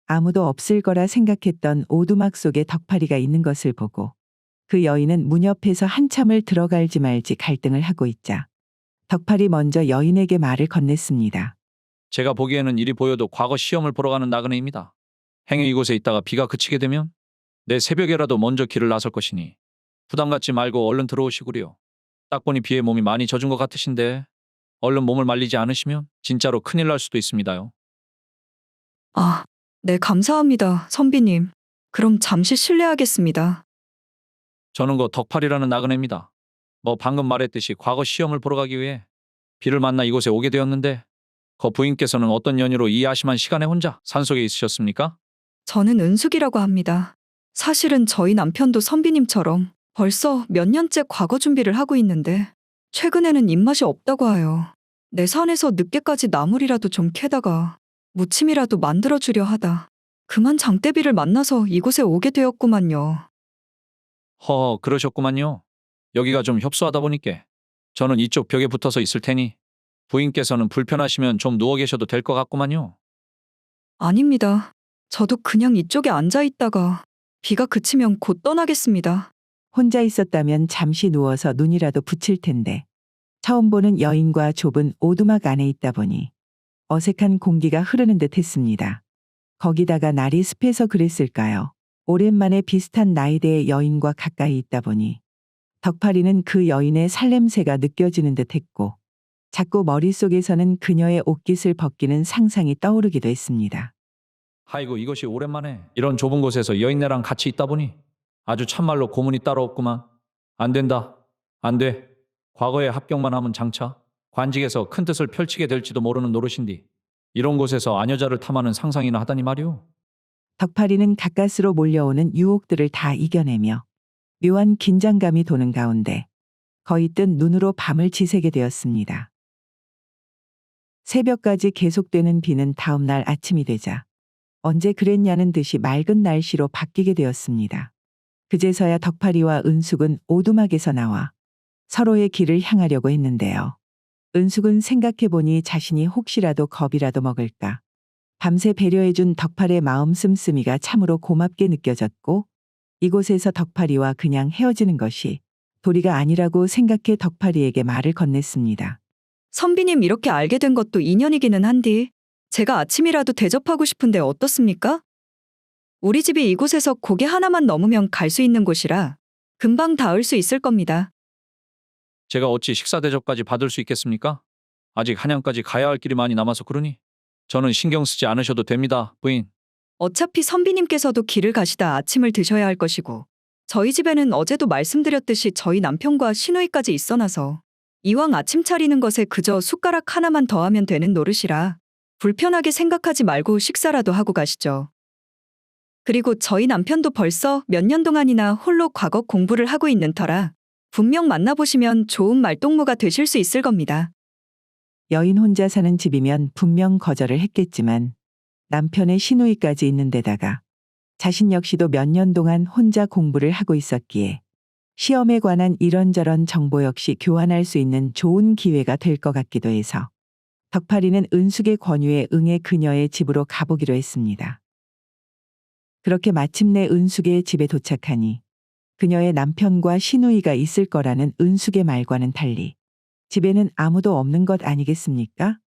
아무도 없을 거라 생각했던 오두막 속에 덕팔이가 있는 것을 보고 그 여인은 문 옆에서 한참을 들어갈지 말지 갈등을 하고 있자 덕팔이 먼저 여인에게 말을 건넸습니다. 제가 보기에는 이리 보여도 과거 시험을 보러 가는 나그네입니다. 행여 이곳에 있다가 비가 그치게 되면 내 새벽에라도 먼저 길을 나설 것이니 부담 갖지 말고 얼른 들어오시구려. 딱 보니 비에 몸이 많이 젖은 것 같으신데 얼른 몸을 말리지 않으시면 진짜로 큰일 날 수도 있습니다요. 아, 네, 감사합니다, 선비님. 그럼 잠시 실례하겠습니다. 저는 그 덕팔이라는 나그네입니다. 뭐 방금 말했듯이 과거 시험을 보러 가기 위해 비를 만나 이곳에 오게 되었는데 거 부인께서는 어떤 연유로 이 야심한 시간에 혼자 산속에 있으셨습니까? 저는 은숙이라고 합니다. 사실은 저희 남편도 선비님처럼 벌써 몇 년째 과거 준비를 하고 있는데 최근에는 입맛이 없다고 하여 내 산에서 늦게까지 나물이라도 좀 캐다가 무침이라도 만들어주려 하다 그만 장대비를 만나서 이곳에 오게 되었구만요. 허, 그러셨구만요. 여기가 좀 협소하다 보니까 저는 이쪽 벽에 붙어서 있을 테니 부인께서는 불편하시면 좀 누워 계셔도 될 것 같구만요. 아닙니다. 저도 그냥 이쪽에 앉아 있다가 비가 그치면 곧 떠나겠습니다. 혼자 있었다면 잠시 누워서 눈이라도 붙일 텐데 처음 보는 여인과 좁은 오두막 안에 있다 보니 어색한 공기가 흐르는 듯 했습니다. 거기다가 날이 습해서 그랬을까요? 오랜만에 비슷한 나이대의 여인과 가까이 있다 보니 덕팔이는 그 여인의 살냄새가 느껴지는 듯 했고 자꾸 머릿속에서는 그녀의 옷깃을 벗기는 상상이 떠오르기도 했습니다. 아이고 이것이 오랜만에 이런 좁은 곳에서 여인네랑 같이 있다 보니 아주 참말로 고문이 따로 없구만. 안 된다. 안 돼. 과거에 합격만 하면 장차 관직에서 큰 뜻을 펼치게 될지도 모르는 노릇인디 이런 곳에서 아녀자를 탐하는 상상이나 하다니 말이오. 덕팔이는 가까스로 몰려오는 유혹들을 다 이겨내며 묘한 긴장감이 도는 가운데 거의 뜬 눈으로 밤을 지새게 되었습니다. 새벽까지 계속되는 비는 다음 날 아침이 되자 언제 그랬냐는 듯이 맑은 날씨로 바뀌게 되었습니다. 그제서야 덕팔이와 은숙은 오두막에서 나와 서로의 길을 향하려고 했는데요. 은숙은 생각해보니 자신이 혹시라도 겁이라도 먹을까. 밤새 배려해준 덕팔의 마음 씀씀이가 참으로 고맙게 느껴졌고 이곳에서 덕팔이와 그냥 헤어지는 것이 도리가 아니라고 생각해 덕팔이에게 말을 건넸습니다. 선비님 이렇게 알게 된 것도 인연이기는 한디 제가 아침이라도 대접하고 싶은데 어떻습니까? 우리 집이 이곳에서 고개 하나만 넘으면 갈 수 있는 곳이라 금방 닿을 수 있을 겁니다. 제가 어찌 식사 대접까지 받을 수 있겠습니까? 아직 한양까지 가야 할 길이 많이 남아서 그러니 저는 신경 쓰지 않으셔도 됩니다, 부인. 어차피 선비님께서도 길을 가시다 아침을 드셔야 할 것이고 저희 집에는 어제도 말씀드렸듯이 저희 남편과 시누이까지 있어놔서 이왕 아침 차리는 것에 그저 숟가락 하나만 더하면 되는 노릇이라 불편하게 생각하지 말고 식사라도 하고 가시죠. 그리고 저희 남편도 벌써 몇 년 동안이나 홀로 과거 공부를 하고 있는 터라 분명 만나보시면 좋은 말동무가 되실 수 있을 겁니다. 여인 혼자 사는 집이면 분명 거절을 했겠지만 남편의 시누이까지 있는 데다가 자신 역시도 몇 년 동안 혼자 공부를 하고 있었기에 시험에 관한 이런저런 정보 역시 교환할 수 있는 좋은 기회가 될 것 같기도 해서 덕팔이는 은숙의 권유에 응해 그녀의 집으로 가보기로 했습니다. 그렇게 마침내 은숙의 집에 도착하니 그녀의 남편과 시누이가 있을 거라는 은숙의 말과는 달리 집에는 아무도 없는 것 아니겠습니까?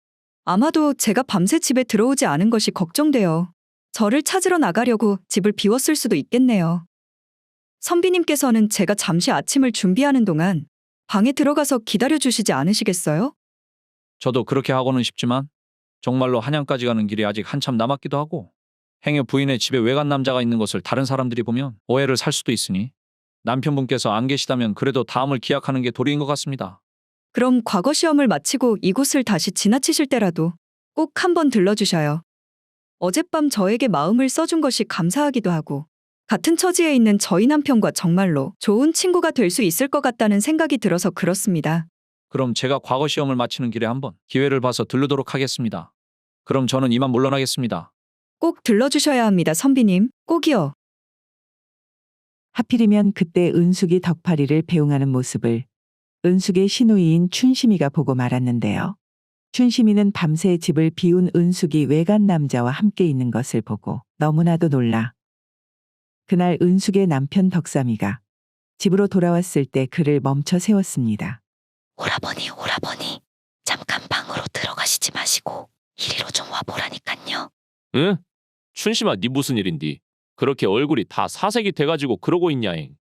아마도 제가 밤새 집에 들어오지 않은 것이 걱정되어 저를 찾으러 나가려고 집을 비웠을 수도 있겠네요. 선비님께서는 제가 잠시 아침을 준비하는 동안 방에 들어가서 기다려주시지 않으시겠어요? 저도 그렇게 하고는 싶지만 정말로 한양까지 가는 길이 아직 한참 남았기도 하고 행여 부인의 집에 외간 남자가 있는 것을 다른 사람들이 보면 오해를 살 수도 있으니 남편분께서 안 계시다면 그래도 다음을 기약하는 게 도리인 것 같습니다. 그럼 과거 시험을 마치고 이곳을 다시 지나치실 때라도 꼭 한번 들러주셔요. 어젯밤 저에게 마음을 써준 것이 감사하기도 하고 같은 처지에 있는 저희 남편과 정말로 좋은 친구가 될 수 있을 것 같다는 생각이 들어서 그렇습니다. 그럼 제가 과거 시험을 마치는 길에 한번 기회를 봐서 들르도록 하겠습니다. 그럼 저는 이만 물러나겠습니다. 꼭 들러주셔야 합니다, 선비님. 꼭이요. 하필이면 그때 은숙이 덕팔이를 배웅하는 모습을 은숙의 시누이인 춘심이가 보고 말았는데요. 춘심이는 밤새 집을 비운 은숙이 외간 남자와 함께 있는 것을 보고 너무나도 놀라 그날 은숙의 남편 덕삼이가 집으로 돌아왔을 때 그를 멈춰 세웠습니다. 오라버니, 오라버니. 잠깐 방으로 들어가시지 마시고 이리로 좀 와보라니깐요. 응? 춘심아 니 무슨 일인디? 그렇게 얼굴이 다 사색이 돼가지고 그러고 있냐잉.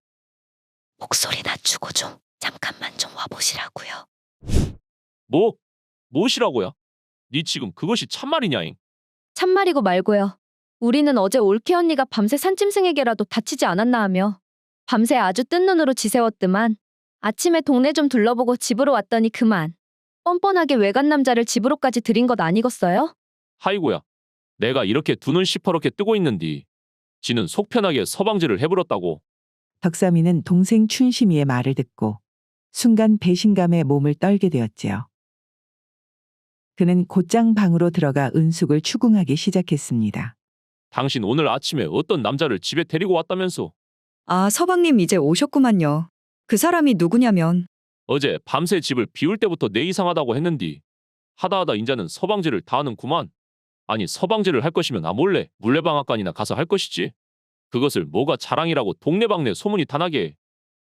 목소리 낮추고 좀 잠깐만 좀 와보시라고요. 뭐? 무엇이라고야? 니 지금 그것이 참말이냐잉? 참말이고 말고요. 우리는 어제 올케 언니가 밤새 산짐승에게라도 다치지 않았나 하며 밤새 아주 뜬 눈으로 지새웠더만 아침에 동네 좀 둘러보고 집으로 왔더니 그만. 뻔뻔하게 외간 남자를 집으로까지 들인 것 아니겠어요? 하이고야. 내가 이렇게 두 눈 시퍼렇게 뜨고 있는디. 지는 속 편하게 서방지를 해버렸다고. 덕삼이는 동생 춘심이의 말을 듣고 순간 배신감에 몸을 떨게 되었지요. 그는 곧장 방으로 들어가 은숙을 추궁하기 시작했습니다. 당신 오늘 아침에 어떤 남자를 집에 데리고 왔다면서? 아, 서방님 이제 오셨구만요. 그 사람이 누구냐면 어제 밤새 집을 비울 때부터 내 이상하다고 했는디. 하다하다 인자는 서방지를 다 하는구만. 아니 서방지를 할 것이면 몰래 물레방앗간이나 가서 할 것이지. 그것을 뭐가 자랑이라고 동네방네 소문이 다나게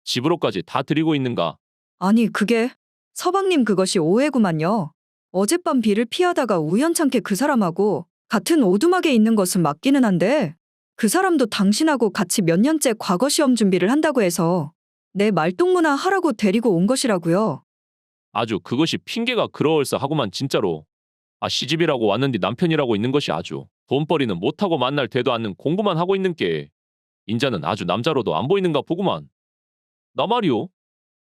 집으로까지 다 들이고 있는가. 아니 그게 서방님 그것이 오해구만요. 어젯밤 비를 피하다가 우연찮게 그 사람하고 같은 오두막에 있는 것은 맞기는 한데 그 사람도 당신하고 같이 몇 년째 과거 시험 준비를 한다고 해서 내 말동무나 하라고 데리고 온 것이라고요. 아주 그것이 핑계가 그러얼싸하구만 진짜로. 아 시집이라고 왔는데 남편이라고 있는 것이 아주 돈벌이는 못하고 만날 되도 않는 공부만 하고 있는 게 인자는 아주 남자로도 안 보이는가 보구만. 나 말이오.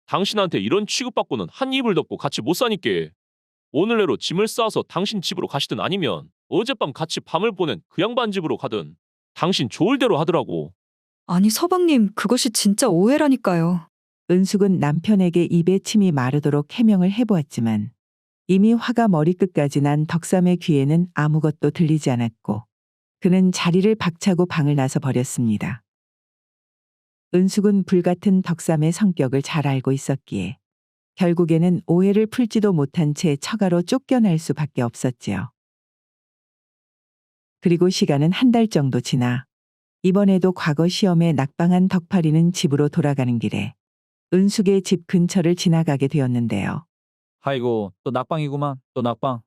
당신한테 이런 취급받고는 한 입을 덮고 같이 못 사니께 오늘 내로 짐을 싸서 당신 집으로 가시든 아니면 어젯밤 같이 밤을 보낸 그 양반 집으로 가든 당신 좋을 대로 하더라고. 아니 서방님 그것이 진짜 오해라니까요. 은숙은 남편에게 입에 침이 마르도록 해명을 해보았지만 이미 화가 머리끝까지 난 덕삼의 귀에는 아무것도 들리지 않았고 그는 자리를 박차고 방을 나서 버렸습니다. 은숙은 불같은 덕삼의 성격을 잘 알고 있었기에 결국에는 오해를 풀지도 못한 채 처가로 쫓겨날 수밖에 없었지요. 그리고 시간은 한 달 정도 지나 이번에도 과거 시험에 낙방한 덕팔이는 집으로 돌아가는 길에 은숙의 집 근처를 지나가게 되었는데요. 아이고 또 낙방이구만. 또 낙방.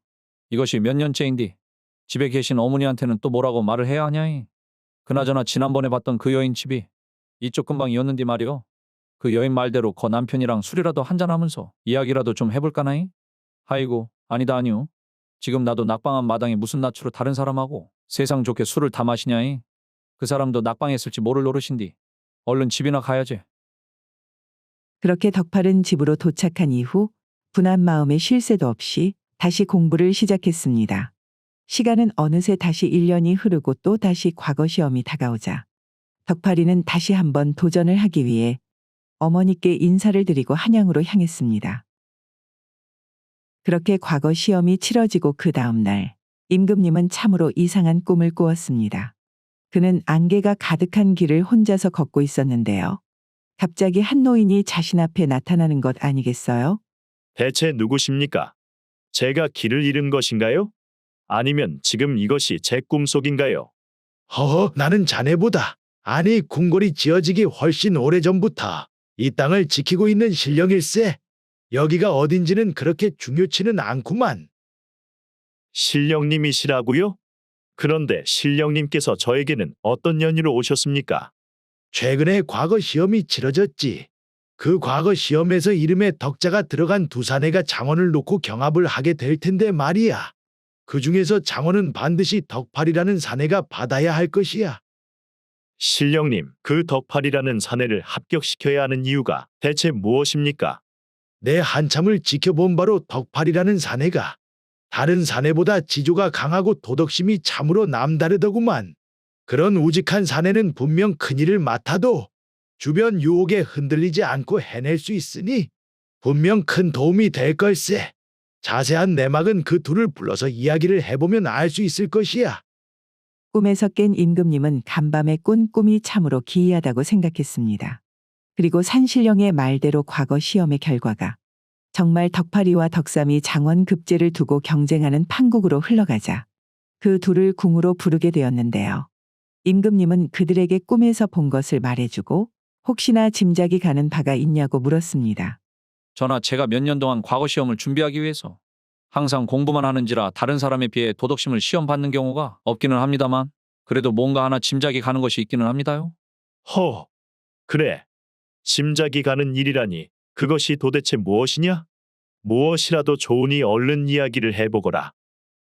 이것이 몇 년째인디. 집에 계신 어머니한테는 또 뭐라고 말을 해야 하냐이. 그나저나 지난번에 봤던 그 여인 집이 이쪽 근방이었는디 말이오. 그 여인 말대로 거 남편이랑 술이라도 한잔하면서 이야기라도 좀 해볼까나이? 아이고 아니다 아니오. 지금 나도 낙방한 마당에 무슨 낯으로 다른 사람하고 세상 좋게 술을 다 마시냐이. 그 사람도 낙방했을지 모를 노릇인디. 얼른 집이나 가야지. 그렇게 덕팔은 집으로 도착한 이후 분한 마음에 쉴 새도 없이 다시 공부를 시작했습니다. 시간은 어느새 다시 1년이 흐르고 또 다시 과거 시험이 다가오자 덕팔이는 다시 한번 도전을 하기 위해 어머니께 인사를 드리고 한양으로 향했습니다. 그렇게 과거 시험이 치러지고 그 다음 날 임금님은 참으로 이상한 꿈을 꾸었습니다. 그는 안개가 가득한 길을 혼자서 걷고 있었는데요. 갑자기 한 노인이 자신 앞에 나타나는 것 아니겠어요? 대체 누구십니까? 제가 길을 잃은 것인가요? 아니면 지금 이것이 제 꿈속인가요? 허허, 나는 자네보다 아니 궁궐이 지어지기 훨씬 오래전부터 이 땅을 지키고 있는 신령일세. 여기가 어딘지는 그렇게 중요치는 않구만. 신령님이시라고요? 그런데 신령님께서 저에게는 어떤 연유로 오셨습니까? 최근에 과거 시험이 치러졌지. 그 과거 시험에서 이름에 덕자가 들어간 두 사내가 장원을 놓고 경합을 하게 될 텐데 말이야. 그 중에서 장원은 반드시 덕팔이라는 사내가 받아야 할 것이야. 신령님, 그 덕팔이라는 사내를 합격시켜야 하는 이유가 대체 무엇입니까? 내 한참을 지켜본 바로 덕팔이라는 사내가 다른 사내보다 지조가 강하고 도덕심이 참으로 남다르더구만. 그런 우직한 사내는 분명 큰일을 맡아도 주변 유혹에 흔들리지 않고 해낼 수 있으니 분명 큰 도움이 될 걸세. 자세한 내막은 그 둘을 불러서 이야기를 해보면 알 수 있을 것이야. 꿈에서 깬 임금님은 간밤에 꾼 꿈이 참으로 기이하다고 생각했습니다. 그리고 산신령의 말대로 과거 시험의 결과가 정말 덕팔이와 덕삼이 장원 급제를 두고 경쟁하는 판국으로 흘러가자 그 둘을 궁으로 부르게 되었는데요. 임금님은 그들에게 꿈에서 본 것을 말해주고 혹시나 짐작이 가는 바가 있냐고 물었습니다. 전하 제가 몇 년 동안 과거 시험을 준비하기 위해서 항상 공부만 하는지라 다른 사람에 비해 도덕심을 시험 받는 경우가 없기는 합니다만 그래도 뭔가 하나 짐작이 가는 것이 있기는 합니다요. 허, 그래. 짐작이 가는 일이라니 그것이 도대체 무엇이냐? 무엇이라도 좋으니 얼른 이야기를 해보거라.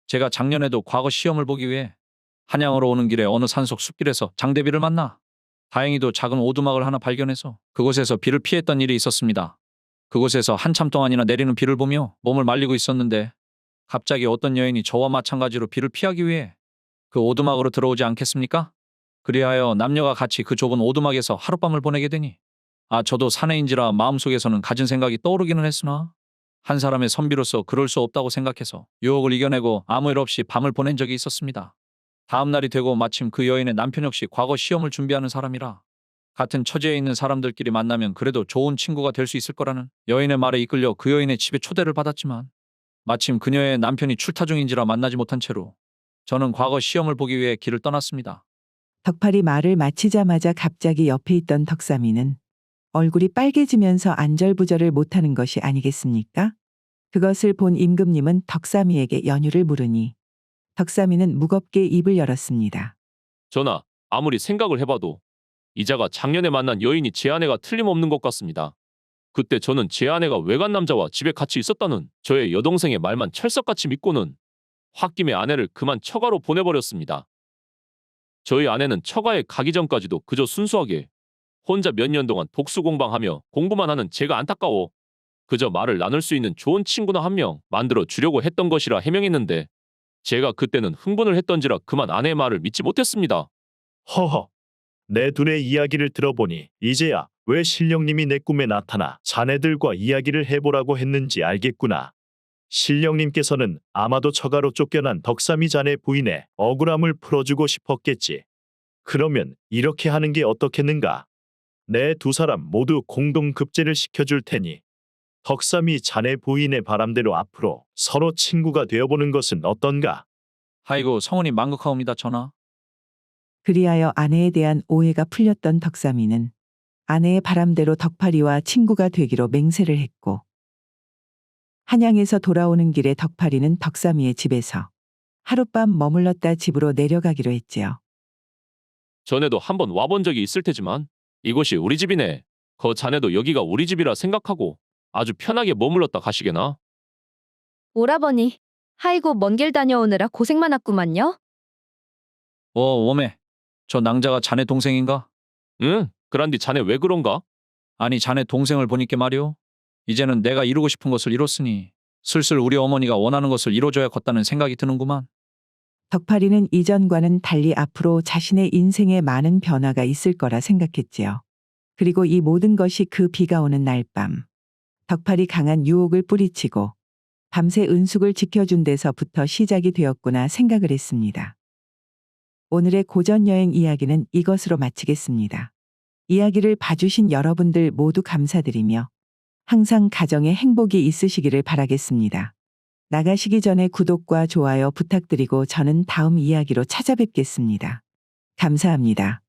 제가 작년에도 과거 시험을 보기 위해 한양으로 오는 길에 어느 산속 숲길에서 장대비를 만나 다행히도 작은 오두막을 하나 발견해서 그곳에서 비를 피했던 일이 있었습니다. 그곳에서 한참 동안이나 내리는 비를 보며 몸을 말리고 있었는데 갑자기 어떤 여인이 저와 마찬가지로 비를 피하기 위해 그 오두막으로 들어오지 않겠습니까? 그리하여 남녀가 같이 그 좁은 오두막에서 하룻밤을 보내게 되니 저도 사내인지라 마음속에서는 가진 생각이 떠오르기는 했으나 한 사람의 선비로서 그럴 수 없다고 생각해서 유혹을 이겨내고 아무 일 없이 밤을 보낸 적이 있었습니다. 다음 날이 되고 마침 그 여인의 남편 역시 과거 시험을 준비하는 사람이라 같은 처지에 있는 사람들끼리 만나면 그래도 좋은 친구가 될 수 있을 거라는 여인의 말에 이끌려 그 여인의 집에 초대를 받았지만 마침 그녀의 남편이 출타 중인지라 만나지 못한 채로 저는 과거 시험을 보기 위해 길을 떠났습니다. 덕팔이 말을 마치자마자 갑자기 옆에 있던 덕삼이는 얼굴이 빨개지면서 안절부절을 못하는 것이 아니겠습니까? 그것을 본 임금님은 덕삼이에게 연유를 물으니 덕삼이는 무겁게 입을 열었습니다. 전하, 아무리 생각을 해봐도 이자가 작년에 만난 여인이 제 아내가 틀림없는 것 같습니다. 그때 저는 제 아내가 외간 남자와 집에 같이 있었다는 저의 여동생의 말만 철석같이 믿고는 홧김에 아내를 그만 처가로 보내버렸습니다. 저희 아내는 처가에 가기 전까지도 그저 순수하게 혼자 몇 년 동안 독수공방하며 공부만 하는 제가 안타까워 그저 말을 나눌 수 있는 좋은 친구나 한 명 만들어 주려고 했던 것이라 해명했는데 제가 그때는 흥분을 했던지라 그만 아내의 말을 믿지 못했습니다. 허허, 내 둘의 이야기를 들어보니 이제야 왜 신령님이 내 꿈에 나타나 자네들과 이야기를 해보라고 했는지 알겠구나. 신령님께서는 아마도 처가로 쫓겨난 덕삼이 자네 부인의 억울함을 풀어주고 싶었겠지. 그러면 이렇게 하는 게 어떻겠는가? 내 두 사람 모두 공동급제를 시켜줄 테니 덕삼이 자네 부인의 바람대로 앞으로 서로 친구가 되어보는 것은 어떤가? 아이고 성은이 만극하옵니다 전하. 그리하여 아내에 대한 오해가 풀렸던 덕삼이는 아내의 바람대로 덕팔이와 친구가 되기로 맹세를 했고 한양에서 돌아오는 길에 덕팔이는 덕삼이의 집에서 하룻밤 머물렀다 집으로 내려가기로 했지요. 전에도 한번 와본 적이 있을 테지만 이곳이 우리 집이네. 거 자네도 여기가 우리 집이라 생각하고 아주 편하게 머물렀다 가시게나. 오라버니, 아이고 먼 길 다녀오느라 고생 많았구만요. 오메, 저 낭자가 자네 동생인가? 응, 그란디 자네 왜 그런가? 아니 자네 동생을 보니까 말이오. 이제는 내가 이루고 싶은 것을 이뤘으니 슬슬 우리 어머니가 원하는 것을 이뤄줘야겠다는 생각이 드는구만. 덕팔이는 이전과는 달리 앞으로 자신의 인생에 많은 변화가 있을 거라 생각했지요. 그리고 이 모든 것이 그 비가 오는 날 밤 덕팔이 강한 유혹을 뿌리치고 밤새 은숙을 지켜준 데서부터 시작이 되었구나 생각을 했습니다. 오늘의 고전여행 이야기는 이것으로 마치겠습니다. 이야기를 봐주신 여러분들 모두 감사드리며 항상 가정에 행복이 있으시기를 바라겠습니다. 나가시기 전에 구독과 좋아요 부탁드리고 저는 다음 이야기로 찾아뵙겠습니다. 감사합니다.